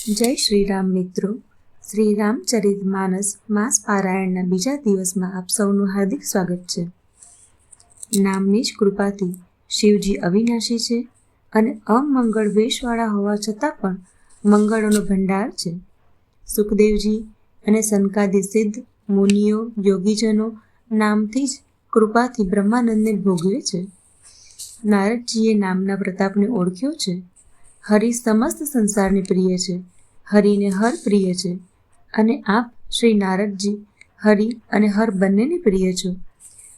જય શ્રી રામ મિત્રો. શ્રી રામચરિતમાનસ માસ પારાયણના બીજા દિવસમાં આપ સૌનું હાર્દિક સ્વાગત છે. નામની જ કૃપાથી શિવજી અવિનાશી છે અને અમંગળ વેશવાળા હોવા છતાં પણ મંગળોનો ભંડાર છે. સુખદેવજી અને સનકાદી સિદ્ધ મુનિઓ યોગીજનો નામથી જ કૃપાથી બ્રહ્માનંદને ભોગવે છે. નારદજીએ નામના પ્રતાપને ઓળખ્યો છે. હરિ સમસ્ત સંસારને પ્રિય છે. હરિને હર પ્રિય છે અને આપ શ્રી નારદજી હરિ અને હર બંનેને પ્રિય છો.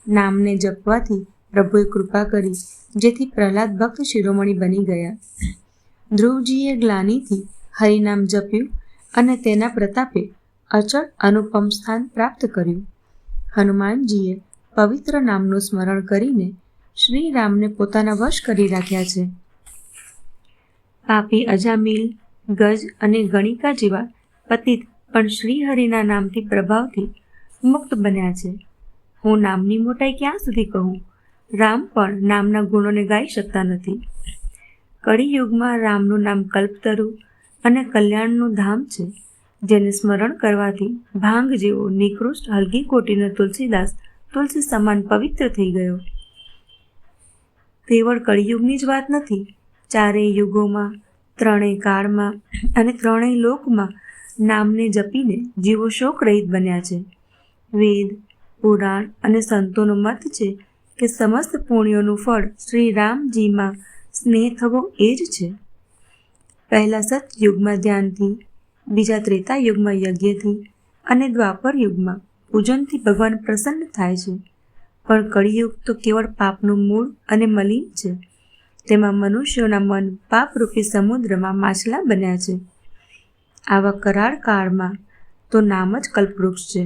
નામને જપવાથી પ્રભુએ કૃપા કરી, જેથી પ્રહલાદ ભક્ત શિરોમણી બની ગયા. ધ્રુવજીએ ગ્લાનિથી હરિનામ જપ્યું અને તેના પ્રતાપે અચળ અનુપમ સ્થાન પ્રાપ્ત કર્યું. હનુમાનજીએ પવિત્ર નામનું સ્મરણ કરીને શ્રી રામને પોતાના વશ કરી રાખ્યા છે. પાપી અજામિલ, ગજ અને ગણિકા જેવા પતિત પણ શ્રીહરિના નામથી પ્રભાવથી મુક્ત બન્યા છે. હું નામની મોટાઈ ક્યાં સુધી કહું? રામ પણ નામના ગુણોને ગાઈ શકતા નથી. કળિયુગમાં રામનું નામ કલ્પતરુ અને કલ્યાણનું ધામ છે, જેને સ્મરણ કરવાથી ભાંગ જેવો નિકૃષ્ટ હલકી કોટીનો તુલસીદાસ તુલસી સમાન પવિત્ર થઈ ગયો. કેવળ કળિયુગની જ વાત નથી. ચારેય યુગોમાં, ત્રણેય કાળમાં અને ત્રણેય લોકમાં નામને જપીને જીવો શોક રહિત બન્યા છે. વેદ, પુરાણ અને સંતોનો મત છે કે સમસ્ત પુણ્યોનું ફળ શ્રી રામજીમાં સ્નેહ થવો એ જ છે. પહેલા સતયુગમાં ધ્યાનથી, બીજા ત્રેતા યુગમાં યજ્ઞથી અને દ્વાપર યુગમાં પૂજનથી ભગવાન પ્રસન્ન થાય છે. પણ કળિયુગ તો કેવળ પાપનું મૂળ અને મલિન છે. તેમાં મનુષ્યોના મન પાપરૂપી સમુદ્રમાં માછલા બન્યા છે. આવા કરાળ કાળમાં તો નામ જ કલ્પવૃક્ષ છે,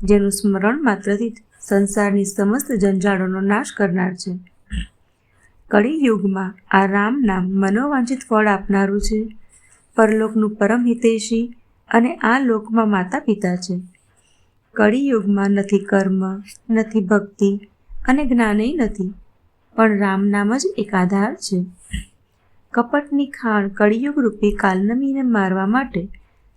જેનું સ્મરણ માત્રથી સંસારની સમસ્ત જંજાળોનો નાશ કરનાર છે. કળિયુગમાં આ રામ નામ મનોવાંછિત ફળ આપનારું છે. પરલોકનું પરમ હિતૈષી અને આ લોકમાં માતા પિતા છે. કળિયુગમાં નથી કર્મ, નથી ભક્તિ અને જ્ઞાનેય નથી, પણ રામ નામ જ એક આધાર છે. કપટની ખાણ કળિયુગ રૂપી કાલનમીને મારવા માટે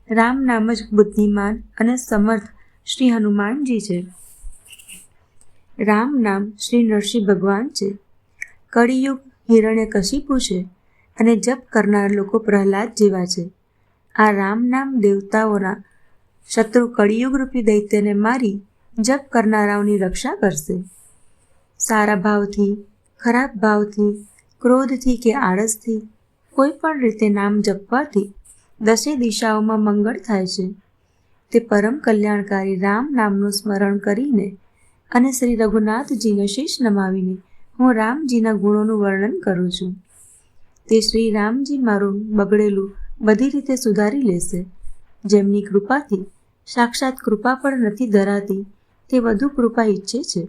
રામ નામ જ બુદ્ધિમાન અને સમર્થ શ્રી હનુમાનજી છે. રામ નામ શ્રી નરસિંહ ભગવાન છે. કળિયુગ હિરણ્યકશિપુ છે અને જપ કરનાર લોકો પ્રહલાદ જેવા છે. આ રામ નામ દેવતાઓના શત્રુ કળિયુગ રૂપી દૈત્યને મારી જપ કરનારાઓની રક્ષા કરશે. સારા ભાવથી, ખરાબ ભાવથી, ક્રોધથી કે આળસથી કોઈ પણ રીતે નામ જપવાથી દશે દિશાઓમાં મંગળ થાય છે. તે પરમ કલ્યાણકારી રામ નામનું સ્મરણ કરીને અને શ્રી રઘુનાથજીને શીશ નમાવીને હું રામજીના ગુણોનું વર્ણન કરું છું. તે શ્રી રામજી મારું બગડેલું બધી રીતે સુધારી લેશે. જેમની કૃપાથી સાક્ષાત કૃપા પણ નથી ધરાતી, તે વધુ કૃપા ઈચ્છે છે.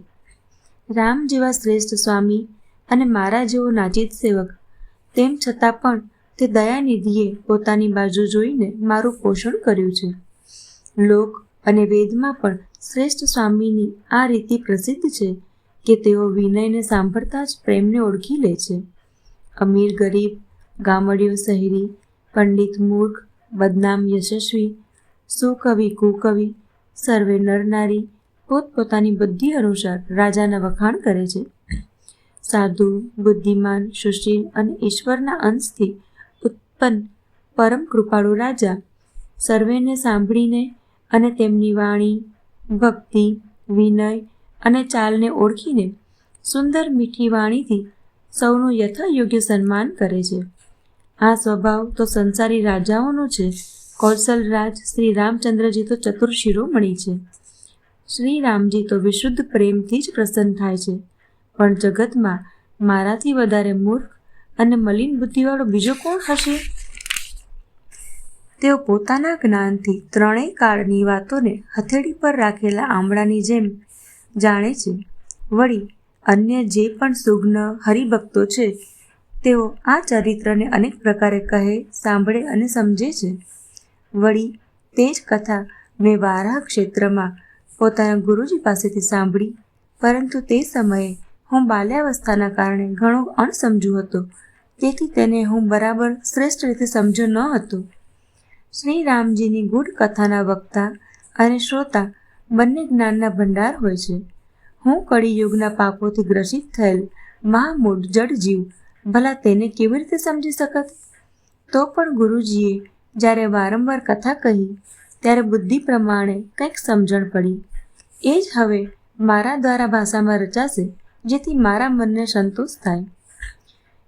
રામ જેવા શ્રેષ્ઠ સ્વામી અને મારા જેવો નાચિત સેવક, તેમ છતાં પણ તે દયાનિધિએ પોતાની બાજુ જોઈને મારું પોષણ કર્યું છે. લોક અને વેદમાં પણ શ્રેષ્ઠ સ્વામીની આ રીતિ પ્રસિદ્ધ છે કે તેઓ વિનયને સાંભળતા જ પ્રેમને ઓળખી લે છે. અમીર ગરીબ, ગામડિયો શહેરી, પંડિત મૂર્ખ, બદનામ યશસ્વી, સુકવિ કુકવિ, સર્વે નરનારી પોતપોતાની બુદ્ધિ અનુસાર રાજાના વખાણ કરે છે. સાધુ, બુદ્ધિમાન, સુશીલ અને ઈશ્વરના અંશથી ઉત્પન્ન પરમ કૃપાળુ રાજા સર્વેને સાંભળીને અને તેમની વાણી, ભક્તિ, વિનય અને ચાલને ઓળખીને સુંદર મીઠી વાણીથી સૌનું યથાયોગ્ય સન્માન કરે છે. આ સ્વભાવ તો સંસારી રાજાઓનો છે. કૌશલરાજ શ્રી રામચંદ્રજી તો ચતુર શિરોમણી છે. શ્રી રામજી તો વિશુદ્ધ પ્રેમથી જ પ્રસન્ન થાય છે. પણ જગતમાં મારાથી વધારે મૂર્ખ અને મલિન બુદ્ધિવાળો બીજો કોણ હશે? તેઓ પોતાના જ્ઞાનથી ત્રણેય કાળની વાતોને હથેળી પર રાખેલા આંબળાની જેમ જાણે છે. વળી અન્ય જે પણ સુજ્ઞ હરિભક્તો છે, તેઓ આ ચરિત્રને અનેક પ્રકારે કહે, સાંભળે અને સમજે છે. વળી તે જ કથા મેં વારાહ ક્ષેત્રમાં પોતાના ગુરુજી પાસેથી સાંભળી, પરંતુ તે સમયે હું બાલ્યાવસ્થાના કારણે ઘણો અણસમજુ હતો, તેથી તેને હું બરાબર શ્રેષ્ઠ રીતે સમજ્યો ન હતો. શ્રી રામજીની ગૂઢ કથાના વક્તા અને શ્રોતા બંને જ્ઞાનના ભંડાર હોય છે. હું કળિયુગના પાપોથી ગ્રસિત થયેલ મહામૂઢ જડજીવ ભલા તેને કેવી રીતે સમજી શકત? તો પણ ગુરુજીએ જ્યારે વારંવાર કથા કહી ત્યારે બુદ્ધિ પ્રમાણે કંઈક સમજણ પડી. એ જ હવે મારા દ્વારા ભાષામાં રચાશે, જેથી મારા મનને સંતોષ થાય.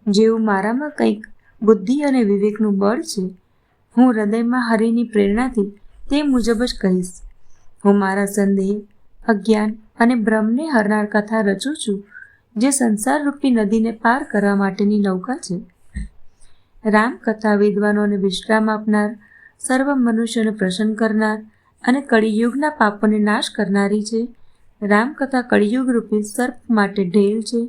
જેવું મારામાં કંઈક બુદ્ધિ અને વિવેકનું બળ છે, હું હૃદયમાં હરિની પ્રેરણાથી તે મુજબ જ કહીશ. હું મારા સંદેહ, અજ્ઞાન અને ભ્રમને હરનાર કથા રચું છું, જે સંસારરૂપી નદીને પાર કરવા માટેની નૌકા છે. રામકથા વિદ્વાનોને વિશ્રામ આપનાર, સર્વ મનુષ્યોને પ્રસન્ન કરનાર અને કળિયુગના પાપોને નાશ કરનારી છે. રામકથા કળિયુગરૂપી સર્પ માટે ઢેલ છે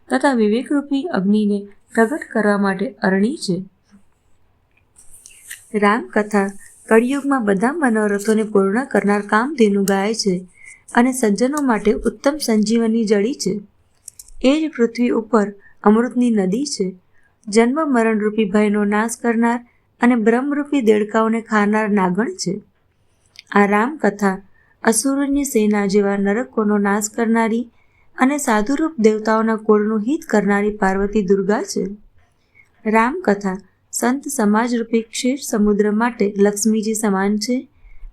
તથા વિવેકરૂપી અગ્નિને પ્રગટ કરવા માટે અરણી છે. રામકથા કળિયુગમાં બધા મનોરથોને પૂર્ણ કરનાર કામધેનુ ગાય છે અને સજ્જનો માટે ઉત્તમ સંજીવની જડી છે. એ જ પૃથ્વી ઉપર અમૃતની નદી છે, જન્મ મરણરૂપી ભયનો નાશ કરનાર અને બ્રહ્મરૂપી દેડકાઓને ખાનાર નાગણ છે. આ રામકથા અસુરોની સેના જેવા નરકોનો નાશ કરનારી અને સાધુરૂપ દેવતાઓના કુળનું હિત કરનારી પાર્વતી દુર્ગા છે. રામકથા સંત સમાજરૂપી ક્ષીર સમુદ્ર માટે લક્ષ્મીજી સમાન છે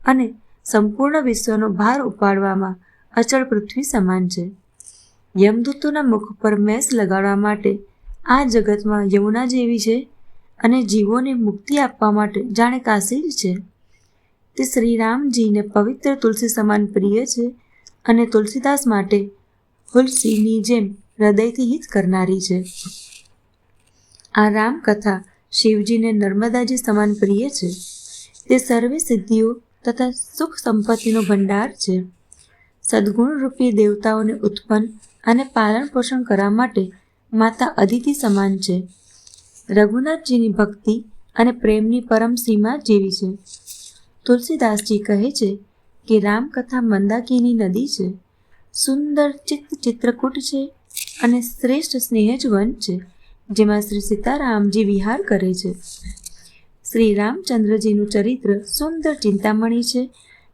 અને સંપૂર્ણ વિશ્વનો ભાર ઉપાડવામાં અચળ પૃથ્વી સમાન છે. યમદૂતોના મુખ પર મેસ લગાડવા માટે આ જગતમાં યમુના જેવી છે અને જીવોને મુક્તિ આપવા માટે જાણે કાશી જ છે. તે શ્રીરામજીને પવિત્ર તુલસી સમાન પ્રિય છે અને તુલસીદાસ માટે હુલસીની જેમ હૃદયથી હિત કરનારી છે. આ રામકથા શિવજીને નર્મદાજી સમાન પ્રિય છે. તે સર્વે સિદ્ધિઓ તથા સુખ સંપત્તિનો ભંડાર છે. સદ્ગુણરૂપી દેવતાઓને ઉત્પન્ન અને પાલન પોષણ કરવા માટે માતા અદિતિ સમાન છે. રઘુનાથજીની ભક્તિ અને પ્રેમની પરમ સીમા જેવી છે. તુલસીદાસજી કહે છે કે રામકથા મંદાકિની નદી છે, સુંદર ચિત્રકૂટ છે અને શ્રેષ્ઠ સ્નેહજ વન છે, જેમાં શ્રી સીતારામજી વિહાર કરે છે. શ્રી રામચંદ્રજીનું ચરિત્ર સુંદર ચિંતામણી છે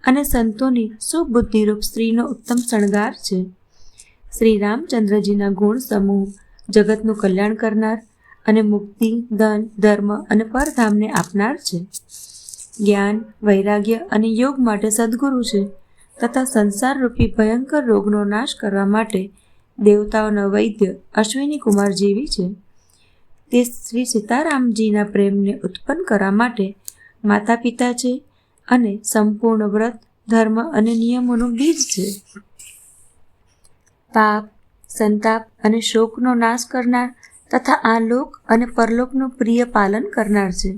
અને સંતોની સુબુદ્ધિરૂપ સ્ત્રીનો ઉત્તમ શણગાર છે. શ્રી રામચંદ્રજીના ગુણ સમૂહ જગતનું કલ્યાણ કરનાર અને મુક્તિ, ધન, ધર્મ અને પરધામને આપનાર છે. જ્ઞાન, વૈરાગ્ય અને યોગ માટે સદ્ગુરુ છે તથા સંસારરૂપી ભયંકર રોગનો નાશ કરવા માટે દેવતાઓના વૈદ્ય અશ્વિની કુમાર જેવી છે. તે શ્રી સીતારામજીના પ્રેમને ઉત્પન્ન કરવા માટે માતા પિતા છે અને સંપૂર્ણ વ્રત, ધર્મ અને નિયમોનું બીજ છે. પાપ, સંતાપ અને શોકનો નાશ કરનાર તથા આ લોક અને પરલોકનું પ્રિય પાલન કરનાર છે.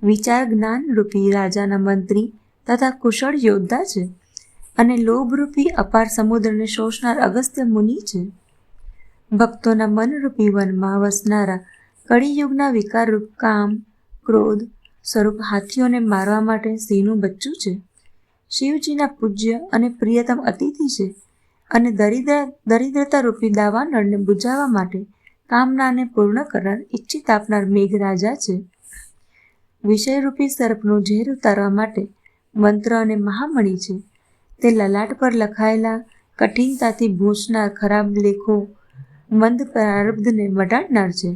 વિચાર જ્ઞાન રૂપી રાજાના મંત્રી તથા કુશળ યોદ્ધા છે અને લોભરૂપી અપાર સમુદ્રને શોષનાર અગસ્ત્ય મુનિ છે. ભક્તોના મનરૂપી વનમાં વસનારા કળિયુગના વિકારરૂપ કામ, ક્રોધ સ્વરૂપ હાથીઓને મારવા માટે સિંહનું બચ્ચું છે. શિવજીના પૂજ્ય અને પ્રિયતમ અતિથિ છે અને દરિદ્રતા રૂપી દાવાનળને બુઝાવવા માટે કામનાને પૂર્ણ કરનાર ઈચ્છિત આપનાર મેઘરાજા છે. વિષયરૂપી સર્પનું ઝેર ઉતારવા માટે મંત્ર અને મહામણી છે. તે લલાટ પર લખાયેલા કઠિનતાથી ભૂંસનાર ખરાબ લેખો મંદ પ્રારબ્ધને મટાડનાર છે.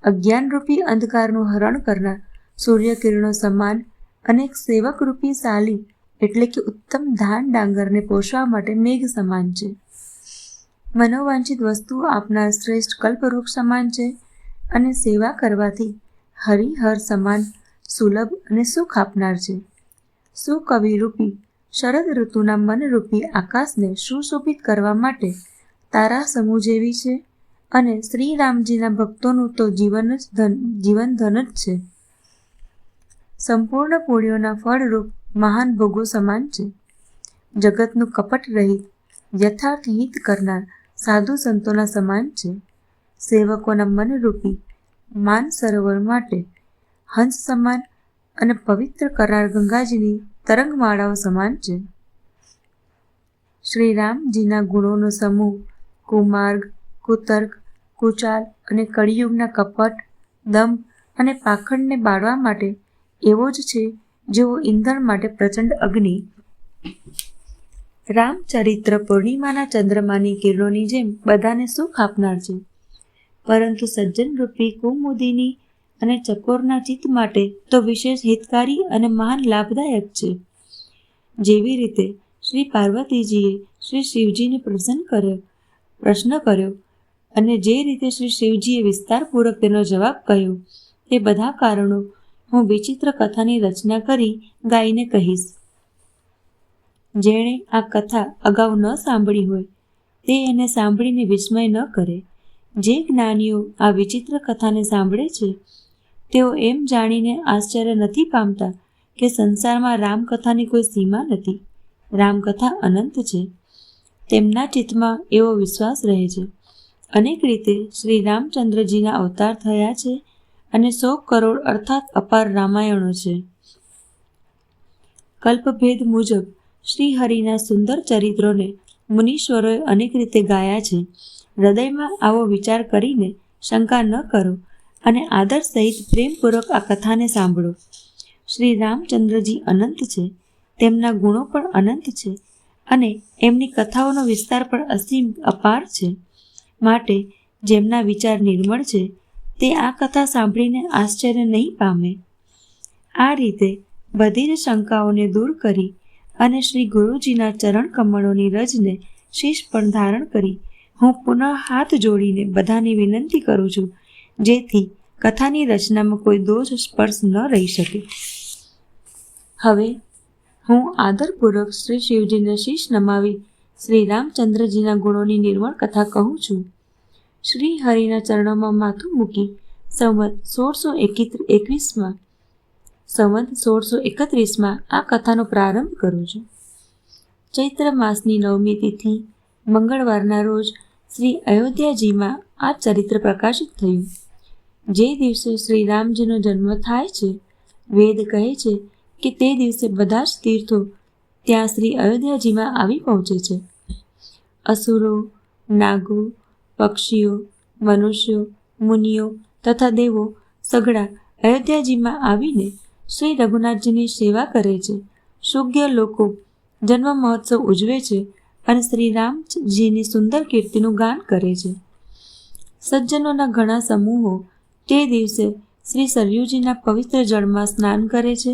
અજ્ઞાનરૂપી અંધકારનું હરણ કરનાર સૂર્યકિરણો સમાન અને એક સેવકરૂપી સાલી એટલે કે ઉત્તમ ધાન ડાંગરને પોષવા માટે મેઘ સમાન છે. મનોવાંછિત વસ્તુઓ આપનાર શ્રેષ્ઠ કલ્પવૃક્ષ સમાન છે અને સેવા કરવાથી હરિહર સમાન સુલભ અને સુખ આપનાર છે. સુકવિરૂપી શરદ ઋતુના મનરૂપી આકાશને સુશોભિત કરવા માટે તારા સમૂહ જેવી છે અને શ્રીરામજીના ભક્તોનું તો જીવન ધન જ છે. સંપૂર્ણ પુણ્યોના ફળરૂપ મહાન ભોગો સમાન છે. જગતનું કપટ રહિત યથાર્થ હિત કરનાર સાધુ સંતોના સમાન છે. સેવકોના મનરૂપી માન સરોવર માટે હંસ સમાન અને પવિત્ર કરનાર ગંગાજીની તરંગમાળાઓ સમાન છે. શ્રી રામજીના ગુણોનો સમૂહ કુમાર્ગ, કુતર્ક, કુચાલ અને કળિયુગના કપટ, દંભ અને પાખંડને બાળવા માટે એવો જ છે જેવો ઈંધણ માટે પ્રચંડ અગ્નિ. રામચરિત્ર પૂર્ણિમાના ચંદ્રમાની કિરણોની જેમ બધાને સુખ આપનાર છે, પરંતુ સજ્જન રૂપી કુમુદિની અને ચકોરના ચિત્ત માટે તો વિશેષ હિતકારી અને મહાન લાભદાયક છે. જેવી રીતે શ્રી પાર્વતીજીએ શ્રી શિવજીને પ્રશ્ન કર્યો અને જે રીતે શ્રી શિવજીએ વિસ્તારપૂર્વક તેનો જવાબ કહ્યો, તે બધા કારણો હું વિચિત્ર કથાની રચના કરી ગાઈને કહીશ. જેણે આ કથા અગાઉ ન સાંભળી હોય તે એને સાંભળીને વિસ્મય ન કરે. જે જ્ઞાનીઓ આ વિચિત્ર કથાને સાંભળે છે તેઓ એમ જાણીને આશ્ચર્ય નથી પામતા કે સંસારમાં રામકથાની કોઈ સીમા નથી, રામકથા અનંત છે. તેમના ચિત્તમાં એવો વિશ્વાસ રહે છે. અનેક રીતે શ્રી રામચંદ્રજીના અવતાર થયા છે અને 100 કરોડ અર્થાત અપાર રામાયણો છે. કલ્પભેદ મુજબ શ્રી હરિના સુંદર ચરિત્રોને મુનીશ્વરોએ અનેક રીતે ગાયા છે. હૃદયમાં આવો વિચાર કરીને શંકા ન કરો અને આદર સહિત પ્રેમપૂર્વક આ કથાને સાંભળો. શ્રી રામચંદ્રજી અનંત છે, તેમના ગુણો પણ અનંત છે અને એમની કથાઓનો વિસ્તાર પણ અસીમ અપાર છે. માટે જેમના વિચાર નિર્મળ છે તે આ કથા સાંભળીને આશ્ચર્ય નહીં પામે. આ રીતે બધી જ શંકાઓને દૂર કરી અને શ્રી ગુરુજીના ચરણ કમળોની રજને શીશ પર ધારણ કરી હું પુનઃ હાથ જોડીને બધાને વિનંતી કરું છું, જેથી કથાની રચનામાં કોઈ દોષ સ્પર્શ ન રહી શકે. હવે હું આદરપૂર્વક શ્રી શિવજીને શીશ નમાવી શ્રી રામચંદ્રજીના ગુણોની નિર્મળ કથા કહું છું. શ્રી હરિના ચરણોમાં માથું મૂકી સંવત 1631માં આ કથાનો પ્રારંભ કરું છું. ચૈત્ર માસની 9મી તિથિ મંગળવારના રોજ શ્રી અયોધ્યાજીમાં આ ચરિત્ર પ્રકાશિત થયું. જે દિવસે શ્રી રામજીનો જન્મ થાય છે, વેદ કહે છે કે તે દિવસે બધા જ તીર્થો ત્યાં શ્રી અયોધ્યાજીમાં આવી પહોંચે છે. અસુરો, નાગો, પક્ષીઓ, મનુષ્યો, મુનિઓ તથા દેવો સઘળા અયોધ્યાજીમાં આવીને શ્રી રઘુનાથજીની સેવા કરે છે. શુદ્ધ લોકો જન્મ મહોત્સવ ઉજવે છે અને શ્રી રામજીની સુંદર કીર્તિનું ગાન કરે છે. સજ્જનોના ઘણા સમૂહો તે દિવસે શ્રી સરયુજીના પવિત્ર જળમાં સ્નાન કરે છે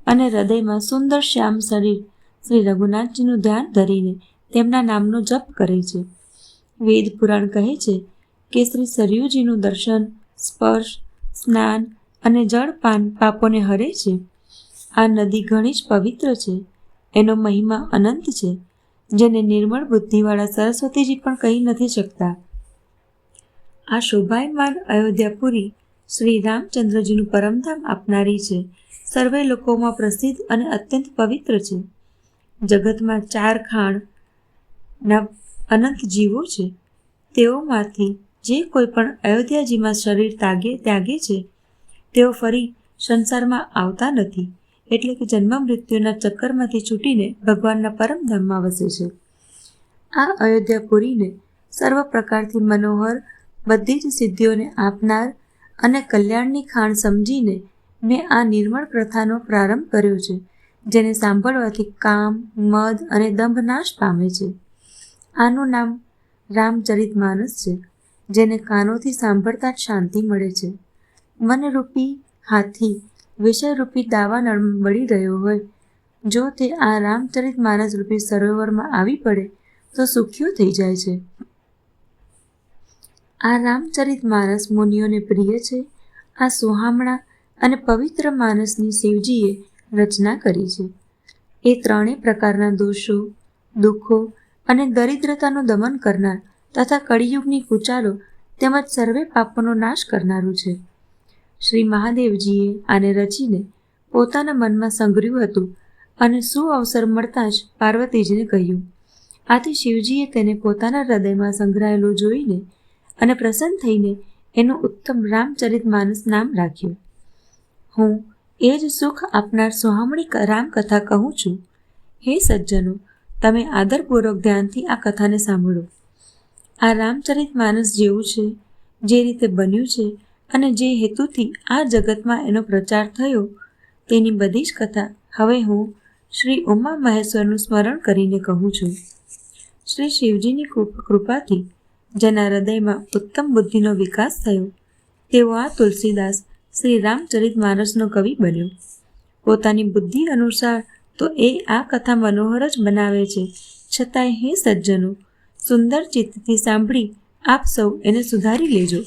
અને હૃદયમાં સુંદર શ્યામ શરીર શ્રી રઘુનાથજીનું ધ્યાન ધરીને તેમના નામનો જપ કરે છે. વેદ પુરાણ કહે છે કે શ્રી સરયુજીનું દર્શન, સ્પર્શ, સ્નાન અને જળપાન પાપોને હરે છે. આ નદી ઘણી જ પવિત્ર છે. એનો મહિમા અનંત છે, જેને નિર્મળ બુદ્ધિવાળા સરસ્વતીજી પણ કહી નથી શકતા. આ શોભાયમાન અયોધ્યાપુરી શ્રી રામચંદ્રજીનું પરમધામ આપનારી છે. સર્વે લોકોમાં પ્રસિદ્ધ અને અત્યંત પવિત્ર છે. જગતમાં 4 ખાણના અનંત જીવો છે. તેઓમાંથી જે કોઈ પણ અયોધ્યાજીમાં શરીર ત્યાગે છે તેઓ ફરી સંસારમાં આવતા નથી, એટલે કે જન્મ મૃત્યુના ચક્કરમાંથી છૂટીને ભગવાનના પરમધામમાં વસે છે. આ અયોધ્યાપુરીને સર્વ પ્રકારથી મનોહર, બધી જ સિદ્ધિઓને આપનાર અને કલ્યાણની ખાણ સમજીને મેં આ નિર્મળ પ્રથાનો પ્રારંભ કર્યો છે, જેને સાંભળવાથી કામ, મદ અને દંભ નાશ પામે છે. આનું નામ રામચરિતમાનસ છે, જેને કાનોથી સાંભળતા જ શાંતિ મળે છે. મનરૂપી હાથી વિષયરૂપી દાવાનળ મળી રહ્યો હોય, જો તે આ રામચરિતમાનસ રૂપી સરોવરમાં આવી પડે તો સુખ્યો થઈ જાય છે. આ રામચરિતમાનસ મુનિઓને પ્રિય છે. આ સુહામણા અને પવિત્ર માનસની શિવજીએ રચના કરી છે. એ 3 પ્રકારના દોષો, દુઃખો અને દરિદ્રતાનું દમન કરનાર તથા કળિયુગની કુચાલો તેમજ સર્વે પાપોનો નાશ કરનારું છે. શ્રી મહાદેવજીએ આને રચીને પોતાના મનમાં સંગ્રહ્યું હતું અને સુઅવસર મળતા જ પાર્વતીજીને કહ્યું. આથી શિવજીએ તેને પોતાના હૃદયમાં સંગ્રહાયેલું જોઈને અને પ્રસન્ન થઈને એનું ઉત્તમ રામચરિતમાનસ નામ રાખ્યું. હું એ જ સુખ આપનાર સુહામણી રામકથા કહું છું. હે સજ્જનો, તમે આદરપૂર્વક ધ્યાનથી આ કથાને સાંભળો. આ રામચરિતમાનસ જેવું છે, જે રીતે બન્યું છે અને જે હેતુથી આ જગતમાં એનો પ્રચાર થયો તેની બધી જ કથા હવે હું શ્રી ઉમા મહેશ્વરનું સ્મરણ કરીને કહું છું. શ્રી શિવજીની કૃપાથી જેના હૃદયમાં ઉત્તમ બુદ્ધિનો વિકાસ થયો તેવો આ તુલસીદાસ શ્રી રામચરિતમાનસનો કવિ બન્યો. પોતાની બુદ્ધિ અનુસાર તો એ આ કથા મનોહર જ બનાવે છે, છતાંય હે સજ્જનો, સુંદર ચિત્તથી સાંભળી આપ સૌ એને સુધારી લેજો.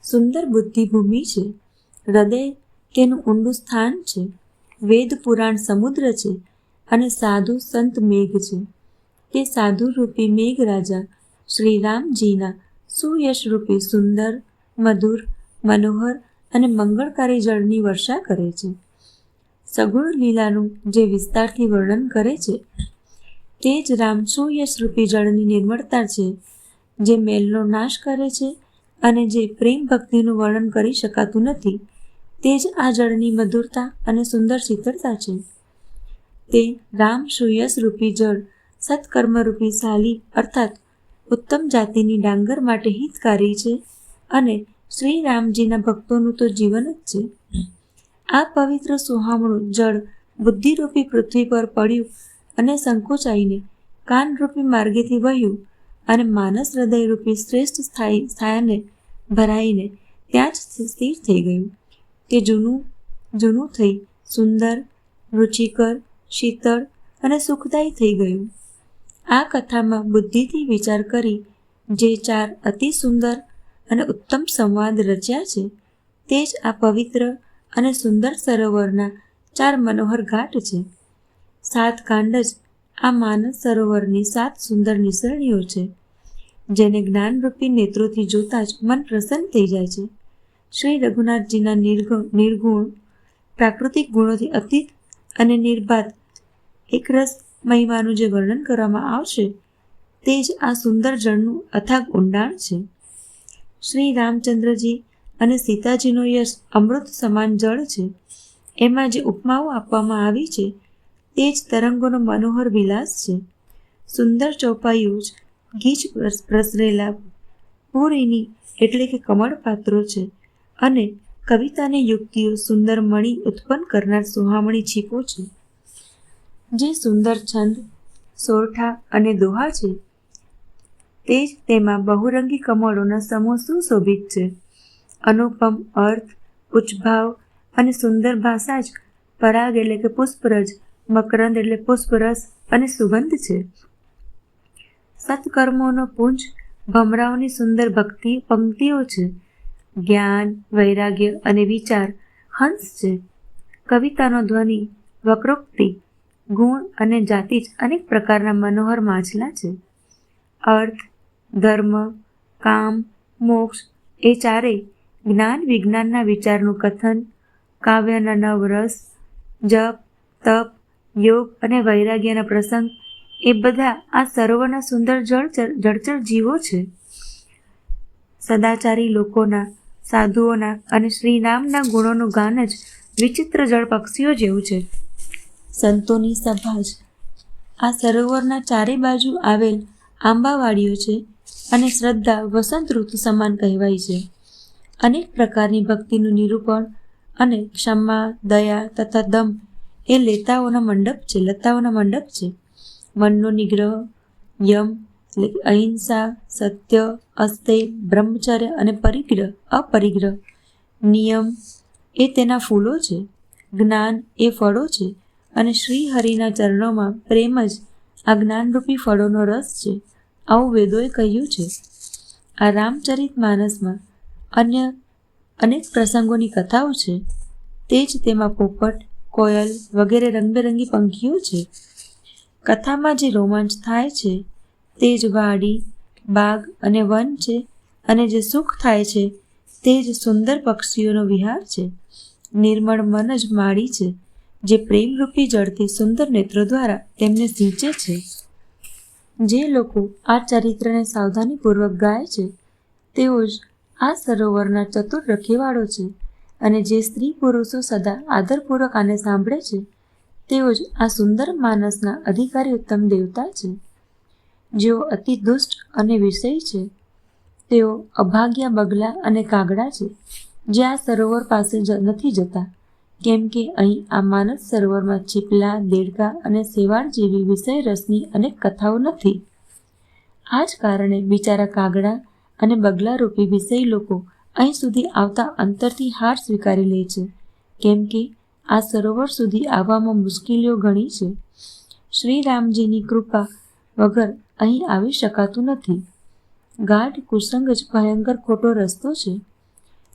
સુંદર બુદ્ધિ ભૂમિ છે, હૃદય તેનું ઊંડું સ્થાન છે, વેદ પુરાણ સમુદ્ર છે અને સાધુ સંત મેઘ છે. તે સાધુ રૂપી મેઘ રાજા શ્રી રામજીના સુયશરૂપી સુંદર, મધુર, મનોહર અને મંગળકારી જળની વર્ષા કરે છે. સગુણ લીલાનું જે વિસ્તારથી વર્ણન કરે છે તે જ રામ સુયશરૂપી જળની નિર્મળતા છે, જે મેલનો નાશ કરે છે અને જે પ્રેમ ભક્તિનું વર્ણન કરી શકાતું નથી, તે જ આ જળની મધુરતા અને સુંદર શીતળતા છે. તે રામ સુયશરૂપી જળ સત્કર્મરૂપી સાલી અર્થાત ઉત્તમ જાતિની ડાંગર માટે હિતકારી છે અને શ્રી રામજીના ભક્તોનું તો જીવન જ છે. આ પવિત્ર સુહામણું જળ બુદ્ધિરૂપી પૃથ્વી પર પડ્યું અને સંકોચાઈને કાનરૂપી માર્ગેથી વહ્યું અને માનસ હૃદયરૂપી શ્રેષ્ઠ સ્થાને ભરાઈને ત્યાં જ સ્થિર થઈ ગયું. તે જૂનું થઈ સુંદર, રુચિકર, શીતળ અને સુખદાયી થઈ ગયું. આ કથામાં બુદ્ધિથી વિચાર કરી જે 4 અતિ સુંદર અને ઉત્તમ સંવાદ રચ્યા છે તે જ આ પવિત્ર અને સુંદર સરોવરના 4 મનોહર ઘાટ છે. 7 કાંડ જ આ માનસ સરોવરની 7 સુંદર નિસરણીઓ છે, જેને જ્ઞાનરૂપી નેત્રોથી જોતા જ મન પ્રસન્ન થઈ જાય છે. શ્રી રઘુનાથજીના નિર્ગુણ પ્રાકૃતિક ગુણોથી અતીત અને નિર્બાધ એકરસ મહિમાનું જે વર્ણન કરવામાં આવશે તે જ આ સુંદર જળનું અથાગ ઊંડાણ છે. શ્રી રામચંદ્રજી અને સીતાજીનો યશ અમૃત સમાન જળ છે. એમાં જે ઉપમાઓ આપવામાં આવી છે તે જ તરંગોનો મનોહર વિલાસ છે. સુંદર ચોપાઈઓ જ ગીચ પ્રસરેલા પૂરીની એટલે કે કમળ પાત્રો છે અને કવિતાની યુક્તિઓ સુંદર મણી ઉત્પન્ન કરનાર સુહામણી છીપો છે. જે સુંદર છંદ, સોરઠા અને દોહા છે તે જ તેમાં બહુરંગી કમળોના સમૂહ સુશોભિત છે. અનુપમ અર્થ, ઉચ્ચભાવ અને સુંદર ભાષા જ પરાગ એટલે કે પુષ્પરજ, મકરંદ એટલે પુષ્પરસ અને સુગંધ છે. સત્કર્મોનો પુંજ ભમરાઓની સુંદર ભક્તિ પંક્તિઓ છે. જ્ઞાન, વૈરાગ્ય અને વિચાર હંસ છે. કવિતાનો ધ્વનિ, વક્રોક્તિ, ગુણ અને જાતિ જ અનેક પ્રકારના મનોહર માછલા છે. અર્થ, ધર્મ, કામ, મોક્ષ એ ચારેય જ્ઞાન વિજ્ઞાનના વિચારનું કથન, કાવ્યના નવરસ, જપ, તપ, યોગ અને વૈરાગ્યના પ્રસંગ એ બધા આ સરોવરના સુંદર જળચર જીવો છે. સદાચારી લોકોના, સાધુઓના અને શ્રીરામના ગુણોનું ગાન જ વિચિત્ર જળ પક્ષીઓ જેવું છે. સંતોની સભા જ આ સરોવરના ચારે બાજુ આવેલ આંબાવાડીઓ છે અને શ્રદ્ધા વસંત ઋતુ સમાન કહેવાય છે. અનેક પ્રકારની ભક્તિનું નિરૂપણ અને ક્ષમા, દયા તથા દમ એ લતાઓના મંડપ છે. મનનો નિગ્રહ, યમ એટલે કે અહિંસા, સત્ય, અસ્તેય, બ્રહ્મચર્ય અને અપરિગ્રહ, નિયમ એ તેના ફૂલો છે, જ્ઞાન એ ફળો છે અને શ્રી હરિના ચરણોમાં પ્રેમ જ આ જ્ઞાનરૂપી ફળોનો રસ છે. આવું વેદોએ કહ્યું છે. આ રામચરિતમાનસમાં અન્ય અનેક પ્રસંગોની કથાઓ છે. તે જ તેમાં પોપટ, કોયલ વગેરે રંગબેરંગી પંખીઓ છે. કથામાં જે રોમાંચ થાય છે તે જ વાડી, બાગ અને વન છે અને જે સુખ થાય છે તે જ સુંદર પક્ષીઓનો વિહાર છે. નિર્મળ મન જ માળી છે, જે પ્રેમરૂપી જળથી સુંદર નેત્રો દ્વારા તેમને સિંચે છે. જે લોકો આ ચરિત્રને સાવધાનીપૂર્વક ગાય છે તેઓ જ આ સરોવરના ચતુર રખેવાળો છે અને જે સ્ત્રી પુરુષો સદા આદરપૂર્વક આને સાંભળે છે તેઓ જ આ સુંદર માનસના અધિકારી ઉત્તમ દેવતા છે. જેઓ અતિ દુષ્ટ અને વિષયી છે તેઓ અભાગ્યા બગલા અને કાગડા છે. જે આ સરોવર પાસે નથી જતા, કેમ કે અહીં આ માનસ સરોવરમાં ચીપલા, દેડકા અને શેવાળ જેવી વિષય રસની અનેક કથાઓ નથી. આ જ કારણે બિચારા કાગડા અને બગલારૂપી વિષય લોકો અહીં સુધી આવતા અંતરથી હાર સ્વીકારી લે છે, કેમ કે આ સરોવર સુધી આવવામાં મુશ્કેલીઓ ઘણી છે. શ્રી રામજીની કૃપા વગર અહીં આવી શકાતું નથી. ગાઢ કુસંગ જ ભયંકર ખોટો રસ્તો છે.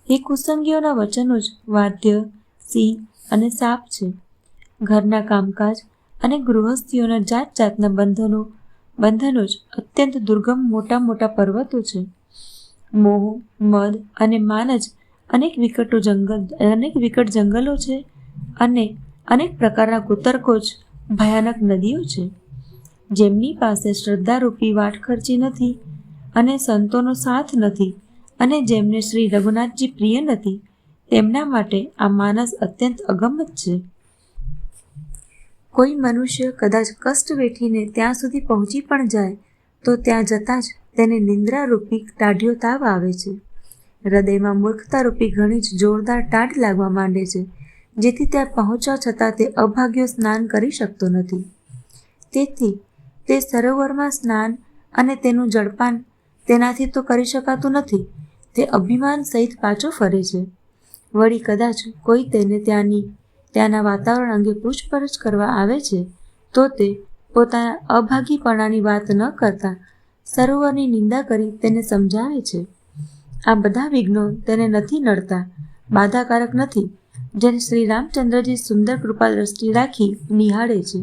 એ કુસંગીઓના વચનો જ વાદ્ય, સિંહ અને સાપ છે. ઘરના કામકાજ અને ગૃહસ્થીઓના જાત જાતના બંધનો જ અત્યંત દુર્ગમ મોટા મોટા પર્વતો છે. મોહ, મદ અને માન જ અનેક વિકટ જંગલો છે, અને અનેક પ્રકારના કુતર્કો જ ભયાનક નદીઓ છે. જેમની પાસે શ્રદ્ધારૂપી વાટખર્ચી નથી અને સંતોનો સાથ નથી, અને જેમને શ્રી રઘુનાથજી પ્રિય નથી, તેમના માટે આ માનસ અત્યંત અગમ્ય છે. કોઈ મનુષ્ય કદાચ કષ્ટ વેઠીને ત્યાં સુધી પહોંચી પણ જાય તો ત્યાં જતાં જ તેને નિંદ્રારૂપી ટાઢિયો તાવ આવે છે. હૃદયમાં મૂર્ખતારૂપી ઘણી જ જોરદાર ટાઢ લાગવા માંડે છે, જેથી ત્યાં પહોંચવા છતાં તે અભાગ્યો સ્નાન કરી શકતો નથી. તેથી તે સરોવરમાં સ્નાન અને તેનું જળપાન તેનાથી તો કરી શકાતું નથી. તે અભિમાન સહિત પાછો ફરે છે. વળી કદાચ કોઈ તેને ત્યાંના વાતાવરણ અંગે પૂછપરછ કરવા આવે છે તો તે પોતાના અભાગીપણાની વાત ન કરતા સરોવરની નિંદા કરી તેને સમજાવે છે. આ બધા વિઘ્નો તેને નથી નડતા, બાધાકારક નથી, જેને શ્રી રામચંદ્રજી સુંદર કૃપા દ્રષ્ટિ રાખી નિહાળે છે.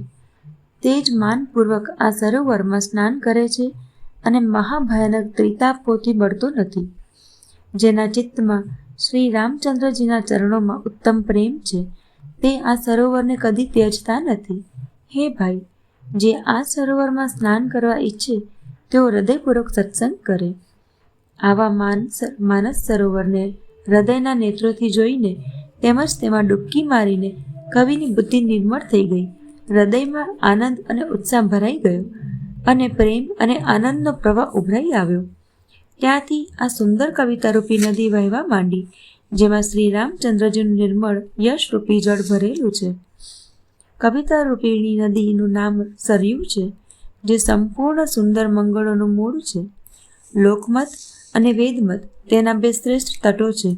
તે જ માનપૂર્વક આ સરોવરમાં સ્નાન કરે છે અને મહાભયાનક ત્રિતાપોથી બળતો નથી. જેના ચિત્તમાં શ્રી રામચંદ્રજીના ચરણોમાં ઉત્તમ પ્રેમ છે, તે આ સરોવરને કદી ત્યજતા નથી. હે ભાઈ, જે આ સરોવરમાં સ્નાન કરવા ઈચ્છે તેઓ હૃદયપૂર્વક સત્સંગ કરે. આવા માનસ સરોવરને હૃદયના નેત્રોથી જોઈને તેમજ તેમાં ડૂબકી મારીને કવિની બુદ્ધિ નિર્મળ થઈ ગઈ. હૃદયમાં આનંદ અને ઉત્સાહ ભરાઈ ગયો અને પ્રેમ અને આનંદનો પ્રવાહ ઉભરાઈ આવ્યો. ત્યાંથી આ સુંદર કવિતારૂપી નદી વહેવા માંડી, જેમાં શ્રી રામચંદ્રજીનું નિર્મળ યશરૂપી જળ ભરેલું છે. કવિતારૂપીની નદીનું નામ સરયુ છે, જે સંપૂર્ણ સુંદર મંગળોનું મૂળ છે. લોકમત અને વેદમત તેના બે શ્રેષ્ઠ તટો છે.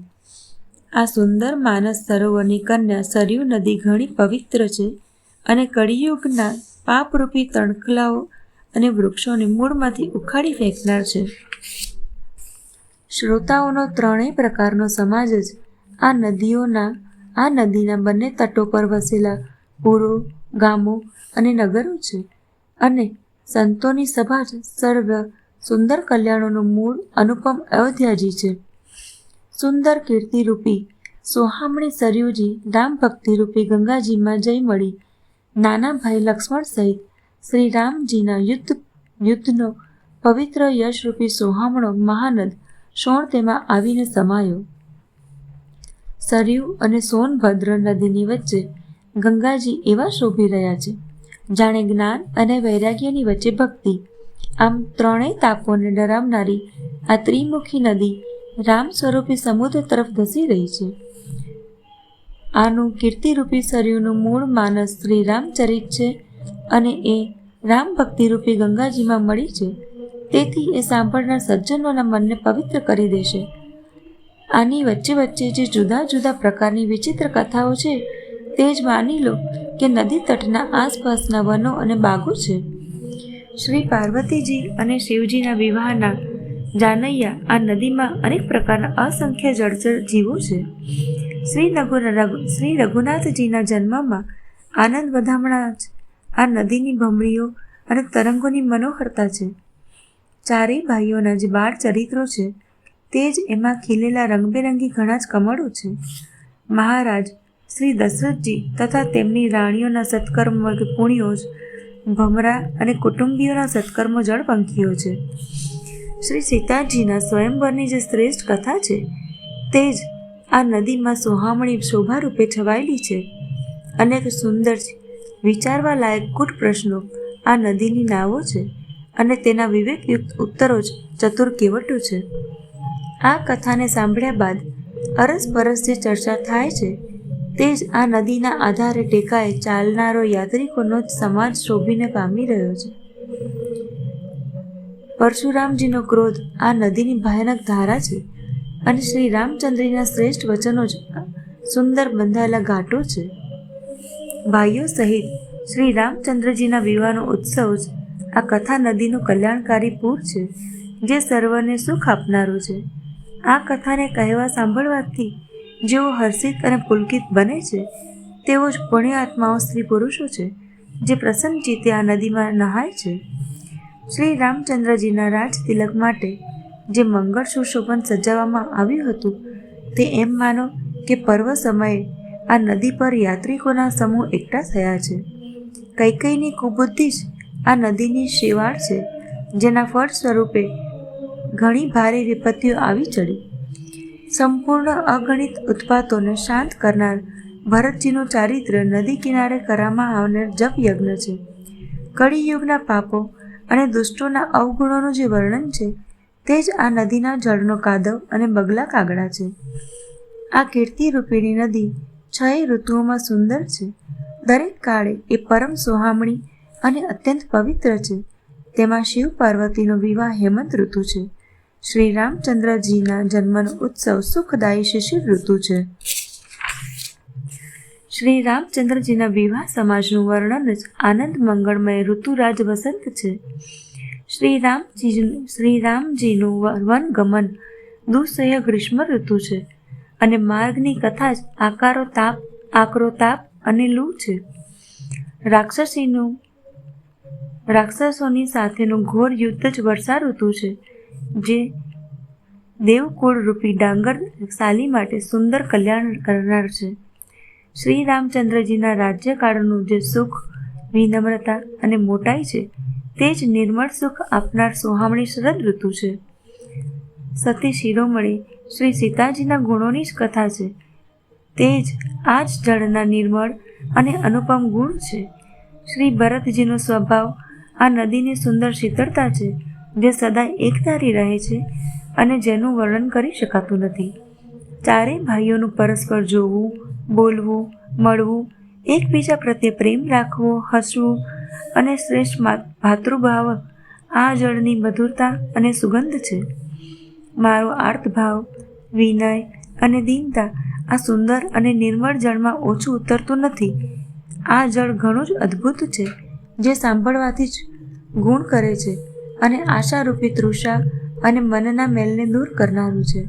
આ સુંદર માનસ સરોવરની કન્યા સરયુ નદી ઘણી પવિત્ર છે અને કળિયુગના પાપરૂપી તણખલાઓ અને વૃક્ષોને મૂળમાંથી ઉખાડી ફેંકનાર છે. શ્રોતાઓનો ત્રણેય પ્રકારનો સમાજ જ આ નદીના બંને તટો પર વસેલા પુરો, ગામો અને નગરો છે, અને સંતોની સભા જ સર્વ સુંદર કલ્યાણોનું મૂળ અનુપમ અયોધ્યાજી છે. સુંદર કીર્તિરૂપી સોહામણી સરયુજી રામ ભક્તિરૂપી ગંગાજીમાં જઈ મળી. નાના ભાઈ લક્ષ્મણ સહિત શ્રી રામજીના યુદ્ધનો પવિત્ર યશરૂપી સોહામણો મહાનદ શોણ તેમાં આવીને સમાયો. સરયુ અને સોનભદ્ર નદીની વચ્ચે ગંગાજી એવા શોભી રહ્યા છે, જાણે જ્ઞાન અને વૈરાગ્યની વચ્ચે ભક્તિ. આમ ત્રણેય તાપોને ડરાવનારી આ ત્રિમુખી નદી રામ સ્વરૂપી સમુદ્ર તરફ ધસી રહી છે. આનું કીર્તિરૂપી સરયુનું મૂળ માનસ શ્રી રામચરિત છે, અને એ રામ ભક્તિરૂપી ગંગાજીમાં મળી છે. તેથી એ સાંભળનાર સજ્જનોના મનને પવિત્ર કરી દેશે. આની વચ્ચે વચ્ચે જે જુદા જુદા પ્રકારની વિચિત્ર કથાઓ છે તે જ માની લો કે નદી તટના આસપાસના વનો અને બાગો છે. શ્રી પાર્વતીજી અને શિવજીના વિવાહના જાનૈયા આ નદીમાં અનેક પ્રકારના અસંખ્ય જળચર જીવો છે. શ્રી રઘુનાથજીના જન્મમાં આનંદ વધામણા જ આ નદીની ભમરીઓ અને તરંગોની મનોહરતા છે. ચારેય ભાઈઓના જે બાળ ચરિત્રો છે તે જ એમાં ખીલેલા રંગબેરંગી ઘણા જ કમળો છે. મહારાજ શ્રી દશરથજી તથા તેમની રાણીઓના સત્કર્મ પુણ્યો જ ભમરા અને કુટુંબીઓના સત્કર્મો જળપંખીઓ છે. શ્રી સીતાજીના સ્વયંવરની જે શ્રેષ્ઠ કથા છે તે જ આ નદીમાં સોહામણી શોભારૂપે છવાયેલી છે. અનેક સુંદર વિચારવા લાયક કૂટ પ્રશ્નો આ નદીની નાવો છે, અને તેના વિવેકયુક્ત ઉત્તરો જ ચતુર કેવટો છે. આ કથાને સાંભળ્યા બાદ અરસપરસ જે ચર્ચા થાય છે તે જ આ નદીના આધારે ટેકાએ ચાલનારો યાત્રિકોનો જ સમાજ શોભીને પામી રહ્યો છે. પરશુરામજીનો ક્રોધ આ નદીની ભયાનક ધારા છે અને શ્રી રામચંદ્રના શ્રેષ્ઠ વચનો જ સુંદર બંધાયેલા ઘાટો છે. ભાઈઓ સહિત શ્રી રામચંદ્રજીના વિવાહનો ઉત્સવ જ આ કથા નદીનું કલ્યાણકારી પૂર છે જે સર્વને સુખ આપનારું છે. આ કથાને કહેવા સાંભળવાથી જેઓ હર્ષિત અને પુલકિત બને છે તેઓ જ પુણ્યાત્માઓ સ્ત્રી પુરુષો છે જે પ્રસન્ન ચિત્તે આ નદીમાં નહાય છે. શ્રી રામચંદ્રજીના રાજ તિલક માટે જે મંગળ સુશોભન સજાવવામાં આવ્યું હતું તે એમ માનો કે પર્વ સમયે આ નદી પર યાત્રિકોના સમૂહ એકઠા થયા છે. કૈકેયીની કુબુદ્ધિ જ આ નદીની શેવાળ છે જેના ફળ સ્વરૂપે ઘણી ભારે વિપત્તિઓ આવી ચડી. સંપૂર્ણ અગણિત ઉત્પાતોને શાંત કરનાર ભરતજીનું ચારિત્ર્ય નદી કિનારે કરવામાં આવનાર જપ યજ્ઞ છે. કળિયુગના પાપો અને દુષ્ટોના અવગુણોનું જે વર્ણન છે તે જ આ નદીના જળનો કાદવ અને બગલા કાગડા છે. આ કીર્તિ રૂપિણી નદી 6 ઋતુઓમાં સુંદર છે. દરેક કાળે એ પરમ સોહામણી અને અત્યંત પવિત્ર છે. તેમાં શિવ પાર્વતીનો વિવાહ હેમંત ઋતુ છે. શ્રી રામચંદ્રજીના જન્મનો ઉત્સવ સુખદાયી શિશિર ઋતુ છે. શ્રી રામચંદ્રજીના વિવાહ સમાજનું વર્ણન જ આનંદ મંગળમય ઋતુરાજ વસંત છે. શ્રી રામજીનું વનગમન દુઃસહ્ય ગ્રીષ્મ ઋતુ છે અને માર્ગની કથા જ આકરો તાપ અને લૂ છે. રાક્ષસોની સાથેનું ઘોર યુદ્ધ જ વર્ષા ઋતુ છે જે દેવકુળ રૂપી ડાંગર સાલી માટે સુંદર કલ્યાણ કરનાર છે. શ્રી રામચંદ્રજીના રાજ્યકાળનું જે સુખ, વિનમ્રતા અને મોટાઈ છે તે જ નિર્મળ સુખ આપનાર સોહામણી શરદ ઋતુ છે. સતી શિરોમણી શ્રી સીતાજીના ગુણોની જ કથા છે. તે જ આ જ જળના નિર્મળ અને અનુપમ ગુણ છે. શ્રી ભરતજીનો સ્વભાવ આ નદીની સુંદર શીતળતા છે જે સદાય એકધારી રહે છે અને જેનું વર્ણન કરી શકાતું નથી. ચારેય ભાઈઓનું પરસ્પર જોવું, બોલવું, મળવું, એકબીજા પ્રત્યે પ્રેમ રાખવો, હસવું અને શ્રેષ્ઠ ભાતૃભાવ આ જળની મધુરતા અને સુગંધ છે. મારો આર્તભાવ, વિનય અને દીનતા આ સુંદર અને નિર્મળ જળમાં ઓછું ઉતરતું નથી. આ જળ ઘણું જ અદ્ભુત છે જે સાંભળવાથી જ ગુણ કરે છે અને આશારૂપી તૃષા અને મનના મેલને દૂર કરનારું છે.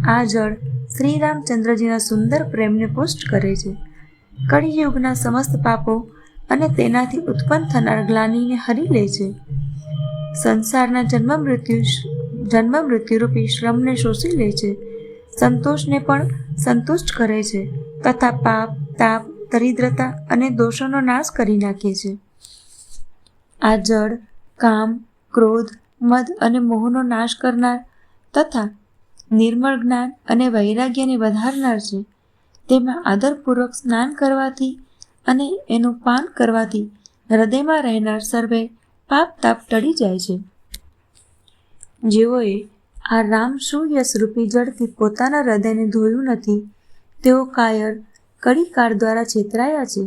આ જળ શ્રી રામચંદ્રજીના સુંદર પ્રેમને પુષ્ટ કરે છે. કળિયુગના સમસ્ત પાપો અને તેનાથી ઉત્પન્ન થનાર ગ્લાનિને હરી લે છે. સંસારના જન્મ મૃત્યુરૂપી શ્રમને શોષી લે છે. સંતોષને પણ સંતુષ્ટ કરે છે તથા પાપ, તાપ, દરિદ્રતા અને દોષોનો નાશ કરી નાખે છે. આ જળ કામ, ક્રોધ, મદ અને મોહનો નાશ કરનાર તથા નિર્મળ જ્ઞાન અને વૈરાગ્યને વધારનાર છે. તેમાં આદરપૂર્વક સ્નાન કરવાથી અને એનું પાન કરવાથી હૃદયમાં રહેનાર સર્વે પાપ તાપ ટળી જાય છે. જેઓએ આ રામ સુયસરૂપી જળથી પોતાના હૃદયને ધોયું નથી તેઓ કાયર કળીકાળ દ્વારા છેતરાયા છે.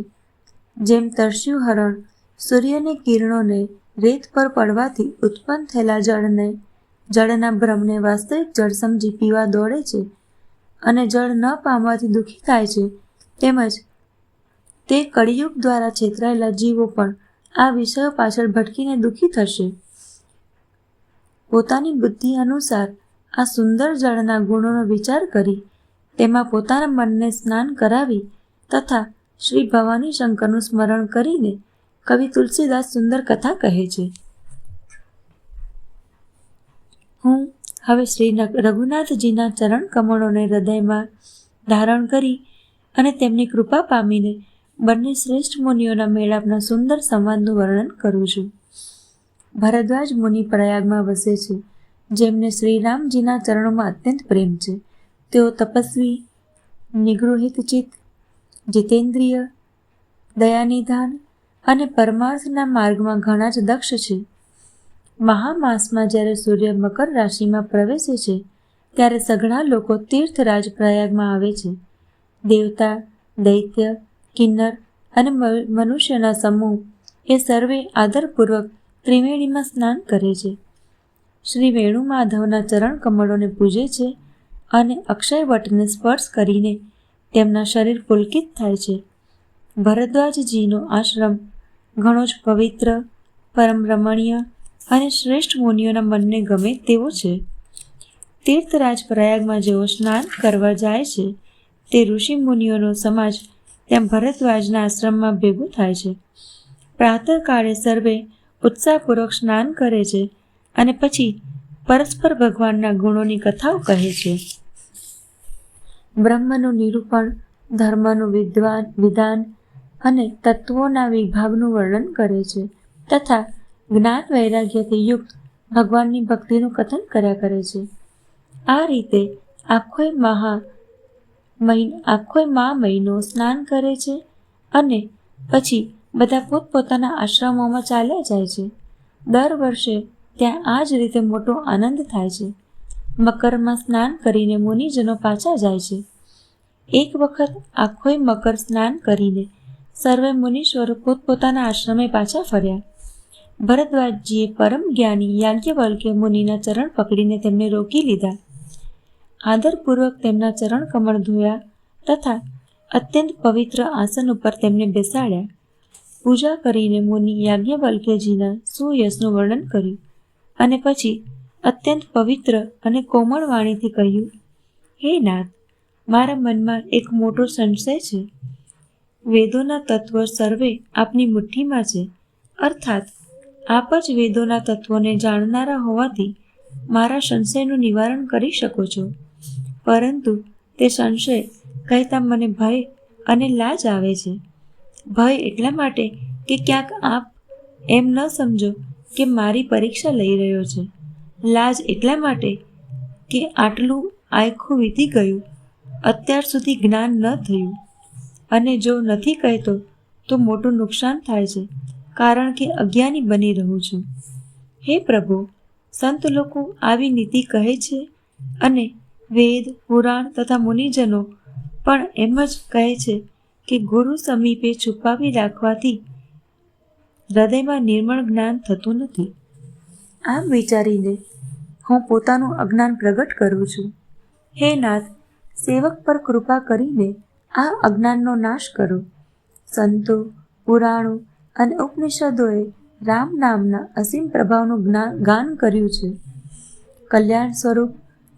જેમ તરસ્યું હરણ સૂર્યની કિરણોને રેત પર પડવાથી ઉત્પન્ન થયેલા જળના ભ્રમને વાસ્તવિક જળ સમજી પીવા દોડે છે અને જળ ન પામવાથી દુઃખી થાય છે, તેમજ તે કળિયુગ દ્વારા છેતરાયેલા જીવો પણ આ વિષયો પાછળ ભટકીને દુઃખી થશે. પોતાની બુદ્ધિ અનુસાર આ સુંદર જળના ગુણોનો વિચાર કરી તેમાં પોતાના મનને સ્નાન કરાવી તથા શ્રી ભવાની શંકરનું સ્મરણ કરીને કવિ તુલસીદાસ સુંદર કથા કહે છે. હું હવે શ્રી રઘુનાથજીના ચરણ કમળોને હૃદયમાં ધારણ કરી અને તેમની કૃપા પામીને બંને શ્રેષ્ઠ મુનિઓના મેળાપના સુંદર સંવાદનું વર્ણન કરું છું. ભરદ્વાજ મુનિ પ્રયાગમાં વસે છે, જેમને શ્રીરામજીના ચરણોમાં અત્યંત પ્રેમ છે. તેઓ તપસ્વી, નિગૃહિતચિત્ત, જીતેન્દ્રિય, દયાનિધાન અને પરમાર્થના માર્ગમાં ઘણા જ દક્ષ છે. મહામાસમાં જ્યારે સૂર્ય મકર રાશિમાં પ્રવેશે છે ત્યારે સઘળા લોકો તીર્થરાજ પ્રયાગમાં આવે છે. દેવતા, દૈત્ય, કિન્નર અને મનુષ્યના સમૂહ એ સર્વે આદરપૂર્વક ત્રિવેણીમાં સ્નાન કરે છે. શ્રી વેણુમાધવના ચરણ કમળોને પૂજે છે અને અક્ષયવટને સ્પર્શ કરીને તેમના શરીર પુલકિત થાય છે. ભરદ્વાજજીનો આશ્રમ ઘણો જ પવિત્ર, પરમ રમણીય અને શ્રેષ્ઠ મુનિઓના મનને ગમે તેવો છે. તીર્થરાજ પ્રયાગમાં જેઓ સ્નાન કરવા જાય છે તે ઋષિ મુનિઓનો સમાજ ત્યાં ભરદ્વાજના આશ્રમમાં ભેગું થાય છે. પ્રાતઃકાળે સર્વે ઉત્સાહપૂર્વક સ્નાન કરે છે અને પછી પરસ્પર ભગવાનના ગુણોની કથાઓ કહે છે. બ્રહ્મનું નિરૂપણ, ધર્મનું વિધાન અને તત્વોના વિભાગનું વર્ણન કરે છે તથા જ્ઞાન વૈરાગ્યથી યુક્ત ભગવાનની ભક્તિનું કથન કર્યા કરે છે. આ રીતે આખોય મા મહિનો સ્નાન કરે છે અને પછી બધા પોતપોતાના આશ્રમોમાં ચાલ્યા જાય છે. દર વર્ષે ત્યાં આ જ રીતે મોટો આનંદ થાય છે. મકરમાં સ્નાન કરીને મુનિજનો પાછા જાય છે. એક વખત આખોય મકર સ્નાન કરીને સર્વે મુનીશ્વરો પોતપોતાના આશ્રમે પાછા ફર્યા. ભરદ્વાજજીએ પરમ જ્ઞાની યાજ્ઞવલ્ક્ય મુનિના ચરણ પકડીને તેમને રોકી લીધા. આદરપૂર્વક તેમના ચરણ કમળ ધોયા તથા અત્યંત પવિત્ર આસન ઉપર તેમને બેસાડ્યા. પૂજા કરીને મુનિ યાજ્ઞવલ્ક્યજીના સુયશનું વર્ણન કર્યું અને પછી અત્યંત પવિત્ર અને કોમળ વાણીથી કહ્યું, હે નાથ, મારા મનમાં એક મોટો સંશય છે. વેદોના તત્વો સર્વે આપની મુઠ્ઠીમાં છે, અર્થાત આપ જ વેદોના તત્વોને જાણનારા હોવાથી મારા સંશયનું નિવારણ કરી શકો છો. પરંતુ તે સંશય કહેતા મને ભય અને લાજ આવે છે. ભય એટલા માટે કે ક્યાંક આપ એમ ન સમજો કે મારી પરીક્ષા લઈ રહ્યો છે. લાજ એટલા માટે કે આટલું આયખું વીતી ગયું, અત્યાર સુધી જ્ઞાન ન થયું અને જો નથી કહેતો તો મોટું નુકસાન થાય છે, કારણ કે અજ્ઞાની બની રહું છું. હે પ્રભુ, સંત લોકો આવી નીતિ કહે છે અને વેદ, પુરાણ તથા મુનિજનો પણ એમ જ કહે છે કે ગુરુ સમીપે છુપાવી રાખવાથી હૃદયમાં નિર્મળ જ્ઞાન થતું નથી. આમ વિચારીને હું પોતાનું અજ્ઞાન પ્રગટ કરું છું. હે નાથ, સેવક પર કૃપા કરીને આ અજ્ઞાનનો નાશ કરો. સંતો, પુરાણો અને ઉપનિષદોએ રામ નામના અસીમ પ્રભાવનું ગાન કર્યું છે. કલ્યાણ સ્વરૂપ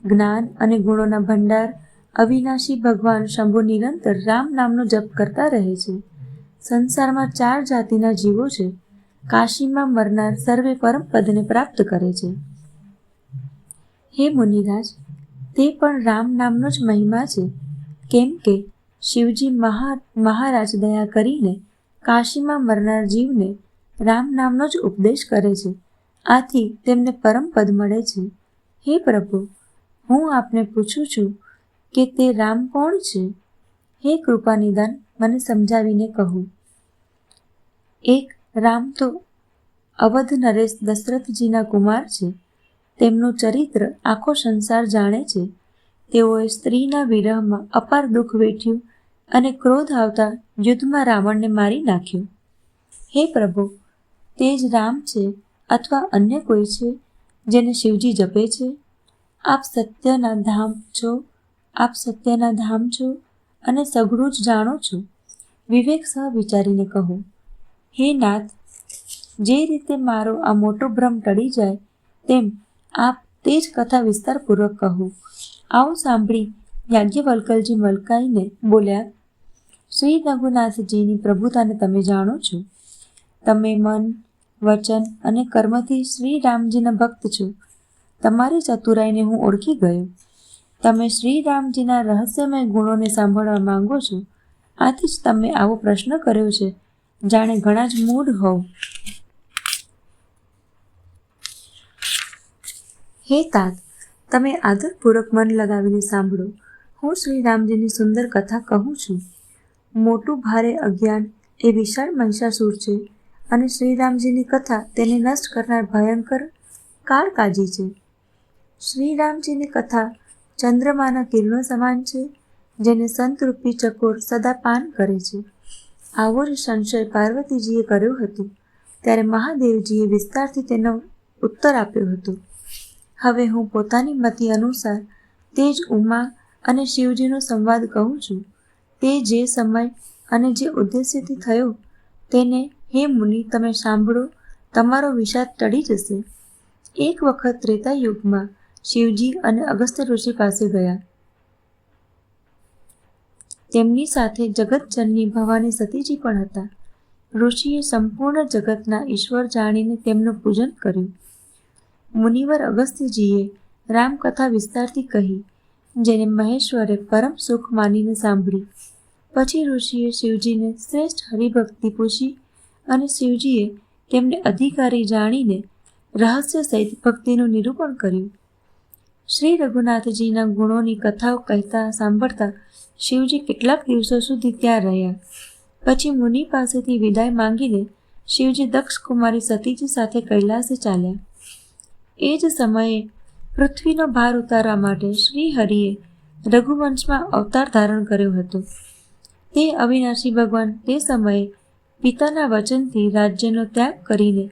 જ્ઞાન અને ગુણોના ભંડાર અવિનાશી ભગવાન શંભુ નિરંતર રામ નામનો જપ કરતા રહે છે. સંસારમાં 4 જાતિના જીવો છે. કાશીમાં મરનાર સર્વે પરમ પદને પ્રાપ્ત કરે છે. હે મુનિરાજ, તે પણ રામ નામનો જ મહિમા છે, કેમ કે શિવજી મહારાજ દયા કરીને કાશીમાં મરનાર જીવને રામ નામનો જ ઉપદેશ કરે છે. આથી તેમને પરમ પદ મળે છે. હે પ્રભુ, હું આપને પૂછું છું કે તે રામ કોણ છે? હે કૃપા નિદાન, મને સમજાવીને કહો. એક રામ તો અવધ નરેશ દશરથજીના કુમાર છે. તેમનું ચરિત્ર આખો સંસાર જાણે છે. તેઓએ સ્ત્રીના વિરહમાં અપાર દુઃખ વેઠ્યું અને ક્રોધ આવતા યુદ્ધમાં રાવણને મારી નાખ્યો. હે પ્રભુ, તે જ રામ છે અથવા અન્ય કોઈ છે જેને શિવજી જપે છે? આપ સત્યના ધામ છો અને સઘળું જ જાણો છો. વિવેક સહ વિચારીને કહો. હે નાથ, જે રીતે મારો આ મોટો ભ્રમ ટળી જાય તેમ આપ તે જ કથા વિસ્તારપૂર્વક કહો. આવું સાંભળી યાજ્ઞવલ્ક્યજી મલકાઈને બોલ્યા, શ્રી રઘુનાથજીની પ્રભુતાને તમે જાણો છો. તમે મન, વચન અને કર્મથી શ્રી રામજીના ભક્ત છો. તમારી ચતુરાઈને હું ઓળખી ગયો. તમે શ્રી રામજીના રહસ્યમય ગુણોને સાંભળવા માંગો છો. આથી જ તમે આવો પ્રશ્ન કર્યો છે, જાણે ઘણા જ મૂઢ હોવ. હે તાત, તમે આદરપૂર્વક મન લગાવીને સાંભળો. હું શ્રી રામજીની સુંદર કથા કહું છું. મોટું ભારે અજ્ઞાન એ વિશાળ મહિષાસુર છે અને શ્રી રામજીની કથા તેને નષ્ટ કરનાર ભયંકર કાળકાજી છે. શ્રી રામજીની કથા ચંદ્રમાના કિરણો સમાન છે, જેને સંતરૂપી ચકોર સદા પાન કરે છે. આવો જ સંશય પાર્વતીજીએ કર્યો હતો, ત્યારે મહાદેવજીએ વિસ્તારથી તેનો ઉત્તર આપ્યો હતો. હવે હું પોતાની મતિ અનુસાર તે જ ઉમા અને શિવજીનો સંવાદ કહું છું. તે જે સમય અને જે ઉદ્દેશ્યથી થયો તેને હે મુનિ તમે સાંભળો, તમારો વિષાદ ટળી જશે. એક વખત ત્રેતા યુગમાં શિવજી અને અગસ્ત્ય ઋષિ પાસે ગયા. તેમની સાથે જગતજનની ભવાની સતીજી પણ હતા. ઋષિએ સંપૂર્ણ જગતના ઈશ્વર જાણીને તેમનું પૂજન કર્યું. મુનિવર અગસ્ત્યજીએ રામકથા વિસ્તારથી કહી, જેને મહેશ્વરે પરમ સુખ માનીને સાંભળી. પછી ઋષિએ શિવજીને શ્રેષ્ઠ હરિભક્તિ પૂછી અને શિવજીએ તેમને અધિકારી જાણીને રહસ્ય સહિત ભક્તિનું નિરૂપણ કર્યું. શ્રી રઘુનાથજીના ગુણોની કથાઓ કહેતા સાંભળતા શિવજી કેટલાક દિવસો સુધી ત્યાં રહ્યા. પછી મુનિ પાસેથી વિદાય માંગીને શિવજી દક્ષ કુમારી સતીજી સાથે કૈલાસે ચાલ્યા. એ જ સમયે પૃથ્વીનો ભાર ઉતારવા માટે શ્રી હરિએ રઘુવંશમાં અવતાર ધારણ કર્યો હતો. તે અવિનાશી ભગવાન તે સમયે પિતાના વચનથી રાજ્યનો ત્યાગ કરીને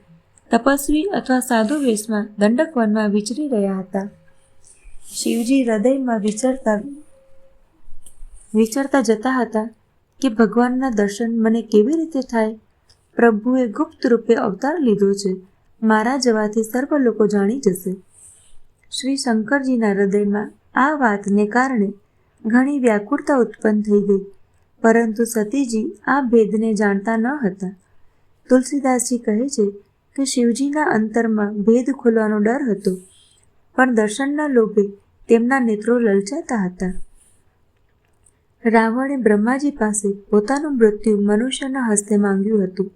તપસ્વી અથવા સાધુ વેશમાં દંડકવનમાં વિચરી રહ્યા હતા. શિવજી હૃદયમાં વિચરતા જતા હતા કે ભગવાનના દર્શન મને કેવી રીતે થાય. પ્રભુએ ગુપ્ત રૂપે અવતાર લીધો છે, મારા જવાથી સર્વ લોકો જાણી જશે. શ્રી શંકરજીના હૃદયમાં આ વાતને કારણે ઘણી વ્યાકુળતા ઉત્પન્ન થઈ ગઈ, પરંતુ સતીજી આ ભેદને જાણતા ન હતા. તુલસીદાસજી કહે છે કે શિવજીના અંતરમાં ભેદ ખોલવાનો ડર હતો, પણ દર્શનના લોભે તેમના નેત્રો લલચાતા હતા. રાવણે બ્રહ્માજી પાસે પોતાનું મૃત્યુ મનુષ્યના હસ્તે માંગ્યું હતું.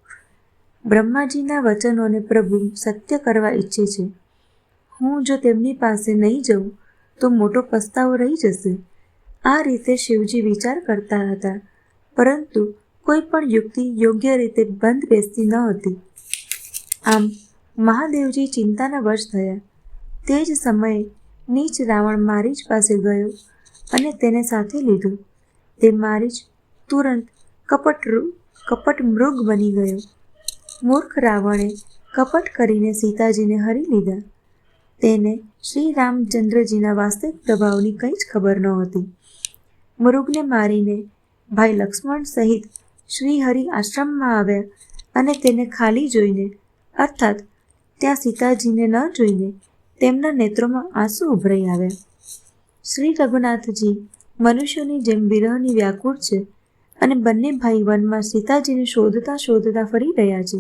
બ્રહ્માજીના વચનોને પ્રભુ સત્ય કરવા ઈચ્છે છે. હું જો તેમની પાસે નહીં જઉં તો મોટો પસ્તાવો રહી જશે. આ રીતે શિવજી વિચાર કરતા હતા, પરંતુ કોઈ પણ યુક્તિ યોગ્ય રીતે બંધ બેસતી ન હતી. આમ મહાદેવજી ચિંતાના વશ થયા. તે જ સમયે નીચ રાવણ મારીચ પાસે ગયો અને તેને સાથે લીધો. તે મારીચ તુરંત કપટ મૃગ બની ગયો. મૂર્ખ રાવણે કપટ કરીને સીતાજીને હરી લીધા. તેને શ્રી રામચંદ્રજીના વાસ્તવિક પ્રભાવની કંઈ જ ખબર નહોતી. મૃગને મારીને ભાઈ લક્ષ્મણ સહિત શ્રી હરિ આશ્રમમાં આવ્યા અને તેને ખાલી જોઈને, અર્થાત ત્યાં સીતાજીને ન જોઈને તેમના નેત્રોમાં આંસુ ઉભરાઈ આવ્યા. શ્રી રઘુનાથજી મનુષ્યોની જેમ વિરહની વ્યાકુળ છે અને બંને ભાઈ વનમાં સીતાજીને શોધતા શોધતા ફરી રહ્યા છે.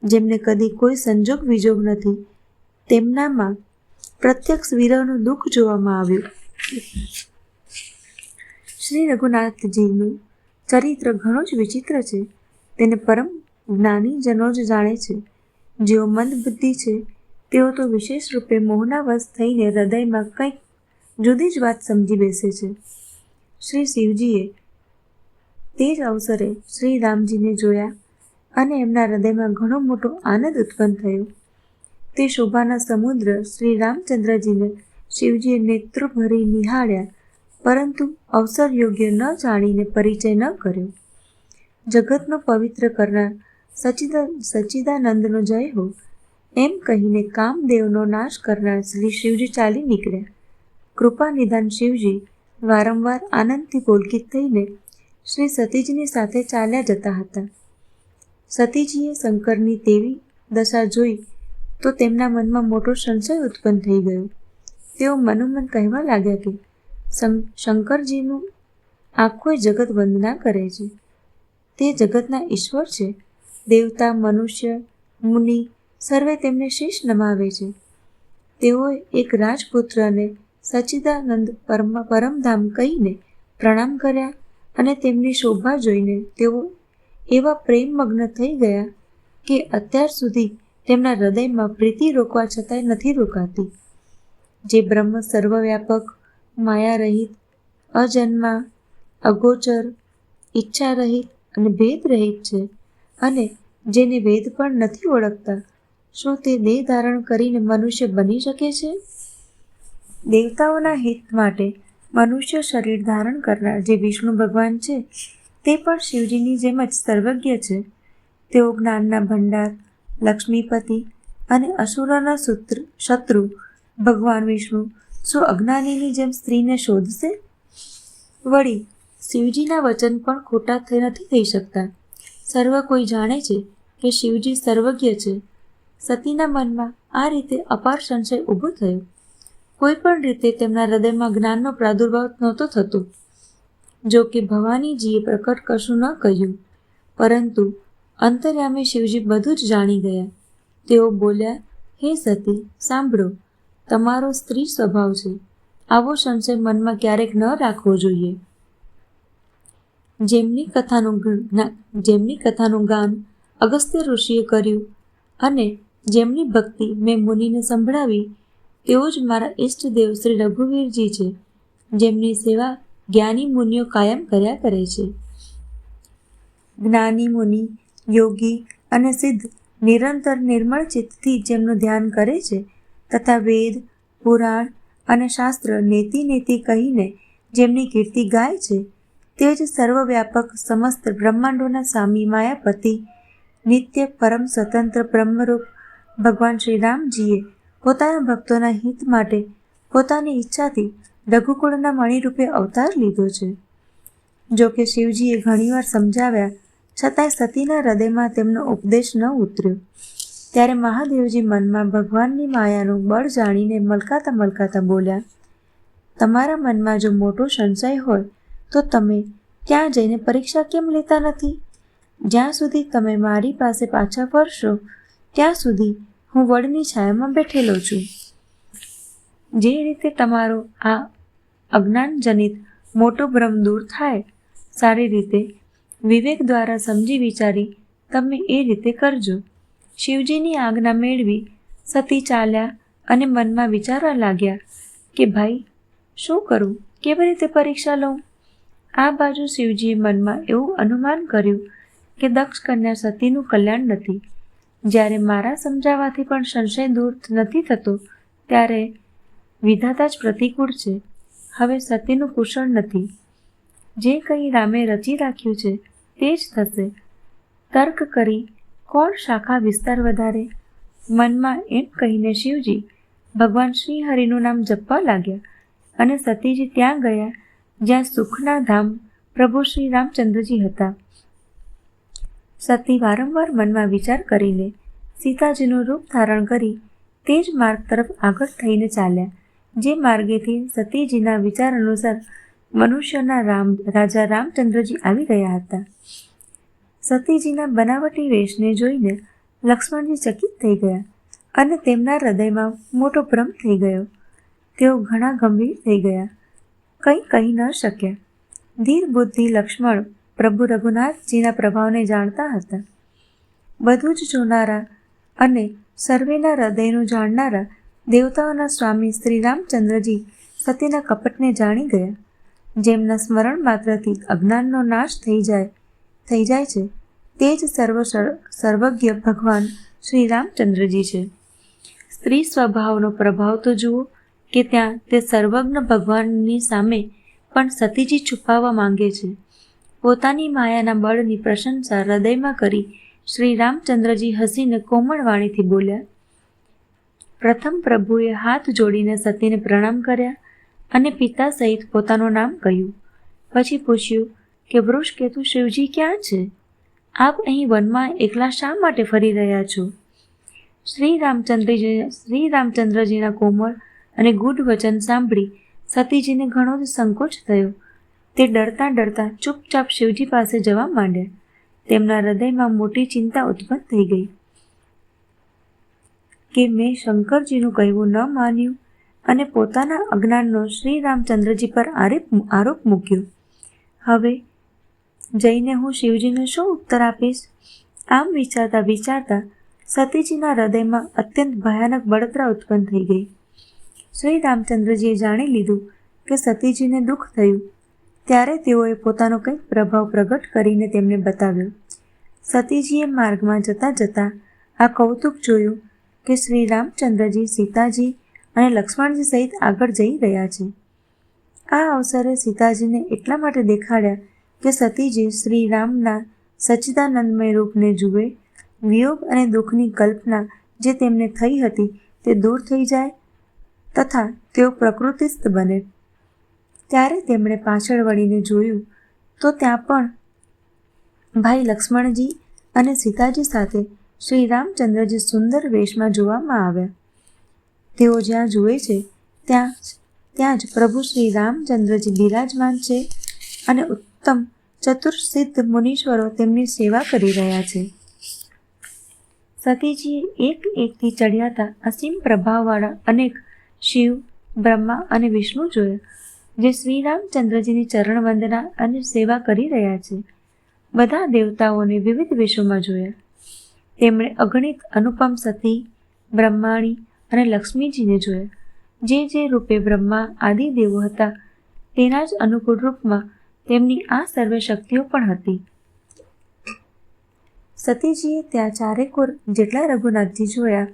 જેમને કદી કોઈ સંજોગ વિજોગ નથી, તેમનામાં પ્રત્યક્ષ વિરહનું દુઃખ જોવામાં આવ્યું. શ્રી રઘુનાથજીનું ચરિત્ર ઘણું જ વિચિત્ર છે. તેને પરમ જ્ઞાનીજનો જ જાણે છે. જેઓ મંદબુદ્ધિ છે તેઓ તો વિશેષ રૂપે મોહના વશ થઈને હૃદયમાં કંઈક જુદી જ વાત સમજી બેસે છે. શ્રી શિવજીએ તે જ અવસરે શ્રી રામજીને જોયા અને એમના હૃદયમાં ઘણો મોટો આનંદ ઉત્પન્ન થયો. તે શોભાના સમુદ્ર શ્રી રામચંદ્રજીને શિવજીએ નેત્રો ભરી નિહાળ્યા, પરંતુ અવસર યોગ્ય ન જાણીને પરિચય ન કર્યો. જગતનો પવિત્ર કરનાર સચ્ચિદાનંદનો જય હો, એમ કહીને કામદેવનો નાશ કરનાર શ્રી શિવજી ચાલી નીકળ્યા. કૃપા નિદાન શિવજી વારંવાર આનંદથી પુલકિત થઈને શ્રી સતીજીની સાથે ચાલ્યા જતા હતા. સતીજીએ શંકરની તેવી દશા જોઈ તો તેમના મનમાં મોટો સંશય ઉત્પન્ન થઈ ગયો. તેઓ મનોમન કહેવા લાગ્યા કે શંકરજીનું આખું જગત વંદના કરે છે. તે જગતના ઈશ્વર છે. દેવતા, મનુષ્ય, મુનિ સર્વે તેમને શીશ નમાવે છે. તેઓએ એક રાજપુત્રને સચ્ચિદાનંદ પરમધામ કહીને પ્રણામ કર્યા અને તેમની શોભા જોઈને તેઓ એવા પ્રેમમગ્ન થઈ ગયા કે અત્યાર સુધી તેમના હૃદયમાં પ્રીતિ રોકવા છતાંય નથી રોકાતી. જે બ્રહ્મ સર્વવ્યાપક, માયા રહિત, અજન્મા, અગોચર, ઈચ્છા રહિત અને ભેદ રહિત છે, અને જેને વેદ પણ નથી ઓળખતા, શું તે દેહ ધારણ કરીને મનુષ્ય બની શકે છે? દેવતાઓના હિત માટે મનુષ્ય શરીર ધારણ કરનાર જે વિષ્ણુ ભગવાન છે તે પણ શિવજીની જેમ જ સર્વજ્ઞ છે. તેઓ જ્ઞાનના ભંડાર, લક્ષ્મીપતિ અને અસુરોના શત્રુ ભગવાન વિષ્ણુ શું અજ્ઞાનીની જેમ સ્ત્રીને શોધશે? વળી શિવજીના વચન પણ ખોટા નથી થઈ શકતા. સર્વ કોઈ જાણે છે કે શિવજી સર્વજ્ઞ છે. સતીના મનમાં આ રીતે અપાર સંશય ઊભો થયો. કોઈ પણ રીતે તેમના હૃદયમાં જ્ઞાનનો પ્રાદુર્ભાવ નહોતો થતો. જો કે ભવાનીજીએ પ્રકટ કશું ન કહ્યું, પરંતુ અંતર્યામી શિવજી બધું જ જાણી ગયા. તેઓ બોલ્યા, હે સતી, સાંભળો, તમારો સ્ત્રી સ્વભાવ છે. આવો સંશય મનમાં ક્યારેક ન રાખવો જોઈએ. જેમની કથાનું ગાન અગસ્ત્ય ઋષિએ કર્યું અને જેમની ભક્તિ મેં મુનિને સંભળાવી, તેઓ જ મારા ઈષ્ટદેવ શ્રી રઘુવીરજી છે, જેમની સેવા જ્ઞાની મુનિઓ કાયમ કર્યા કરે છે. જ્ઞાની મુનિ, યોગી અને સિદ્ધ નિરંતર નિર્મળ ચિત્તથી જેમનું ધ્યાન કરે છે તથા વેદ, પુરાણ અને શાસ્ત્ર નેતિ નેતિ કહીને જેમની કીર્તિ ગાય છે, તે જ સર્વવ્યાપક સમસ્ત બ્રહ્માંડોના સ્વામી માયાપતિ નિત્ય પરમ સ્વતંત્ર બ્રહ્મરૂપ ભગવાન શ્રી રામજીએ પોતાના ભક્તોના હિત માટે પોતાની ઈચ્છાથી રઘુકુળના મણિરૂપે અવતાર લીધો છે. જો કે શિવજીએ ઘણીવાર સમજાવ્યા છતાંય સતીના હૃદયમાં તેમનો ઉપદેશ ન ઉતર્યો. ત્યારે મહાદેવજી મનમાં ભગવાનની માયાનું બળ જાણીને મલકાતા મલકાતા બોલ્યા, તમારા મનમાં જો મોટો સંશય હોય તો તમે ત્યાં જઈને પરીક્ષા કેમ લેતા નથી? જ્યાં સુધી તમે મારી પાસે પાછા ફરશો ત્યાં સુધી હું વડની છાયામાં બેઠેલો છું. જે રીતે તમારો આ અજ્ઞાનજનિત મોટો ભ્રમ દૂર થાય, સારી રીતે વિવેક દ્વારા સમજી વિચારી તમે એ રીતે કરજો. શિવજીની આજ્ઞા મેળવી સતી ચાલ્યા અને મનમાં વિચારવા લાગ્યા કે ભાઈ, શું કરું, કેવી રીતે પરીક્ષા લઉં? આ બાજુ શિવજીએ મનમાં એવું અનુમાન કર્યું કે દક્ષ કન્યા સતીનું કલ્યાણ નથી. જ્યારે મારા સમજાવવાથી પણ સંશય દૂર નથી થતો, ત્યારે વિધાતા જ પ્રતિકૂળ છે. હવે સતીનું કુશળ નથી. જે કંઈ રામે રચી રાખ્યું છે તે જ થશે. તર્ક કરી કોણ શાખા વિસ્તાર વધારે? મનમાં એમ કહીને શિવજી ભગવાન શ્રી હરિનું નામ જપવા લાગ્યા અને સતીજી ત્યાં ગયા જ્યાં સુખના ધામ પ્રભુ શ્રી રામચંદ્રજી હતા. સતી વારંવાર મનમાં વિચાર કરીને સીતાજીનું રૂપ ધારણ કરી તે જ માર્ગ તરફ આગળ થઈને ચાલ્યા, જે માર્ગેથી સતીજીના વિચાર અનુસાર મનુષ્યના રાજા રામચંદ્રજી આવી રહ્યા હતા. સતીજીના બનાવટી વેશને જોઈને લક્ષ્મણજી ચકિત થઈ ગયા અને તેમના હૃદયમાં મોટો ભ્રમ થઈ ગયો. તેઓ ઘણા ગંભીર થઈ ગયા, કંઈ કહી ન શક્યા. ધીર બુદ્ધિ લક્ષ્મણ પ્રભુ રઘુનાથજીના પ્રભાવને જાણતા હતા. બધું જ જોનારા અને સર્વેના હૃદયનું જાણનારા દેવતાઓના સ્વામી શ્રી રામચંદ્રજી સતીના કપટને જાણી ગયા. જેમના સ્મરણ માત્રથી અજ્ઞાનનો નાશ થઈ જાય છે, તે જ સર્વજ્ઞ ભગવાન શ્રી રામચંદ્રજી છે. સ્ત્રી સ્વભાવનો પ્રભાવ તો જુઓ કે ત્યાં તે સર્વજ્ઞ ભગવાનની સામે પણ સતીજી છુપાવવા માંગે છે. પોતાની માયાના બળની પ્રશંસા હૃદયમાં કરી શ્રી રામચંદ્રજી હસીને કોમળ વાણીથી બોલ્યા. પ્રથમ પ્રભુએ હાથ જોડીને સતીને પ્રણામ કર્યા અને પિતા સહિત પોતાનું નામ કહ્યું. પછી પૂછ્યું કે વૃષકેતુ શિવજી ક્યાં છે? આપ અહીં વનમાં એકલા શા માટે ફરી રહ્યા છો? શ્રી રામચંદ્રજીના કોમળ અને ગૂઢ વચન સાંભળી સતીજીને ઘણો જ સંકોચ થયો. તે ડરતા ડરતા ચૂપચાપ શિવજી પાસે જવા માંડ્યા. તેમના હૃદયમાં મોટી ચિંતા ઉત્પન્ન થઈ ગઈ કે મેં શંકરજીનું કહેવું ન માન્યું અને પોતાના અજ્ઞાનનો શ્રી રામચંદ્રજી પર આરોપ મૂક્યો. હવે જઈને હું શિવજીને શું ઉત્તર આપીશ? આમ વિચારતા વિચારતા સતીજીના હૃદયમાં અત્યંત ભયાનક બળતરા ઉત્પન્ન થઈ ગઈ. શ્રી રામચંદ્રજીએ જાણી લીધું કે સતીજીને દુઃખ થયું. ત્યારે તેઓએ પોતાનો કંઈક પ્રભાવ પ્રગટ કરીને તેમને બતાવ્યો. સતીજીએ માર્ગમાં જતાં જતાં આ કૌતુક જોયું કે શ્રી રામચંદ્રજી સીતાજી અને લક્ષ્મણજી સહિત આગળ જઈ રહ્યા છે. આ અવસરે સીતાજીને એટલા માટે દેખાડ્યા કે સતીજી શ્રી રામના સચ્ચિદાનંદમય રૂપને જુએ, વિયોગ અને દુઃખની કલ્પના જે તેમને થઈ હતી તે દૂર થઈ જાય તથા તેઓ પ્રકૃતિસ્થ બને. ત્યારે તેમણે પાછળ વળીને જોયું તો ત્યાં પણ ભાઈ લક્ષ્મણજી અને સીતાજી સાથે શ્રી રામચંદ્રજી સુંદર વેશમાં જોવામાં આવ્યા. તેઓ જ્યાં જુએ છે ત્યાં જ પ્રભુ શ્રી રામચંદ્રજી બિરાજમાન છે અને ઉત્તમ ચતુર્સિદ્ધ મુનીશ્વરો તેમની સેવા કરી રહ્યા છે. સતીજીએ એકથી ચઢ્યાતા અસીમ પ્રભાવવાળા અનેક શિવ, બ્રહ્મા અને વિષ્ણુ જોયા, જે શ્રી રામચંદ્રજીની ચરણ વંદના અને સેવા કરી રહ્યા છે. બધા દેવતાઓને વિવિધ વેશોમાં જોયા. તેમણે અગણિત અનુપમ સતી, બ્રહ્માણી અને લક્ષ્મીજીને જોયા, જે રૂપે બ્રહ્મા આદિ દેવો હતા તેના જ અનુકૂળ રૂપમાં તેમની આ સર્વે શક્તિઓ પણ હતી. સતીજીએ ત્યાં ચારેકોર જેટલા રઘુનાથજી જોયા,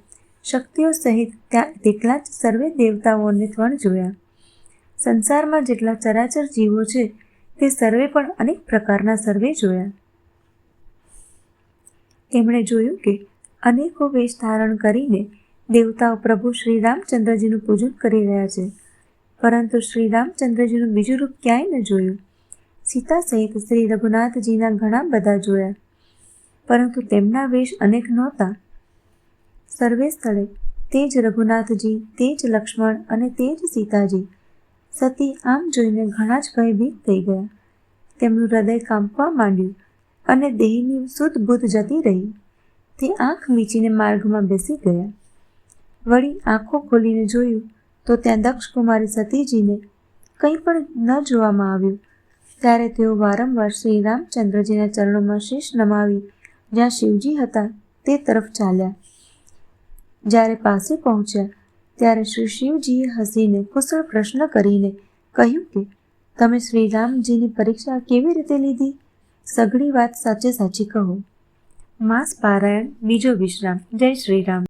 શક્તિઓ સહિત ત્યાં તેટલા જ સર્વે દેવતાઓને પણ જોયા. સંસારમાં જેટલા ચરાચર જીવો છે તે સર્વે પણ અનેક પ્રકારના સર્વે જોયા. તેમણે જોયું કે અનેકો વેશ ધારણ કરીને દેવતાઓ પ્રભુ શ્રી રામચંદ્રજીનું પૂજન કરી રહ્યા છે, પરંતુ શ્રી રામચંદ્રજીનું બીજું રૂપ ક્યાંય ન જોયું. સીતા સહિત શ્રી રઘુનાથજીના ઘણા બધા જોયા, પરંતુ તેમના વેશ અનેક નહોતા. સર્વે સ્થળે તે જ રઘુનાથજી, તે જ લક્ષ્મણ અને તે જ સીતાજી. સતી આમ જોઈને ઘણા જ ભયભીત થઈ ગયા. તેમનું હૃદય કાંપવા માંડ્યું અને દેહની શુદ્ધ બુદ્ધ જતી રહી. તે આંખ મીચીને માર્ગમાં બેસી ગયા. વળી આંખો ખોલીને જોયું તો ત્યાં દક્ષ કુમારી સતીજીને કંઈ પણ ન જોવામાં આવ્યું. ત્યારે તેઓ વારંવાર શ્રી રામચંદ્રજીના ચરણોમાં શીશ નમાવી જ્યાં શિવજી હતા તે તરફ ચાલ્યા. જ્યારે પાસે પહોંચ્યા ત્યારે શ્રી શિવજીએ હસીને કુશળ પ્રશ્ન કરીને કહ્યું કે તમે શ્રી રામજીની પરીક્ષા કેવી રીતે લીધી? સઘળી વાત સાચે સાચી કહો. માસ પારાયણ બીજો વિશ્રામ. જય શ્રી રામ.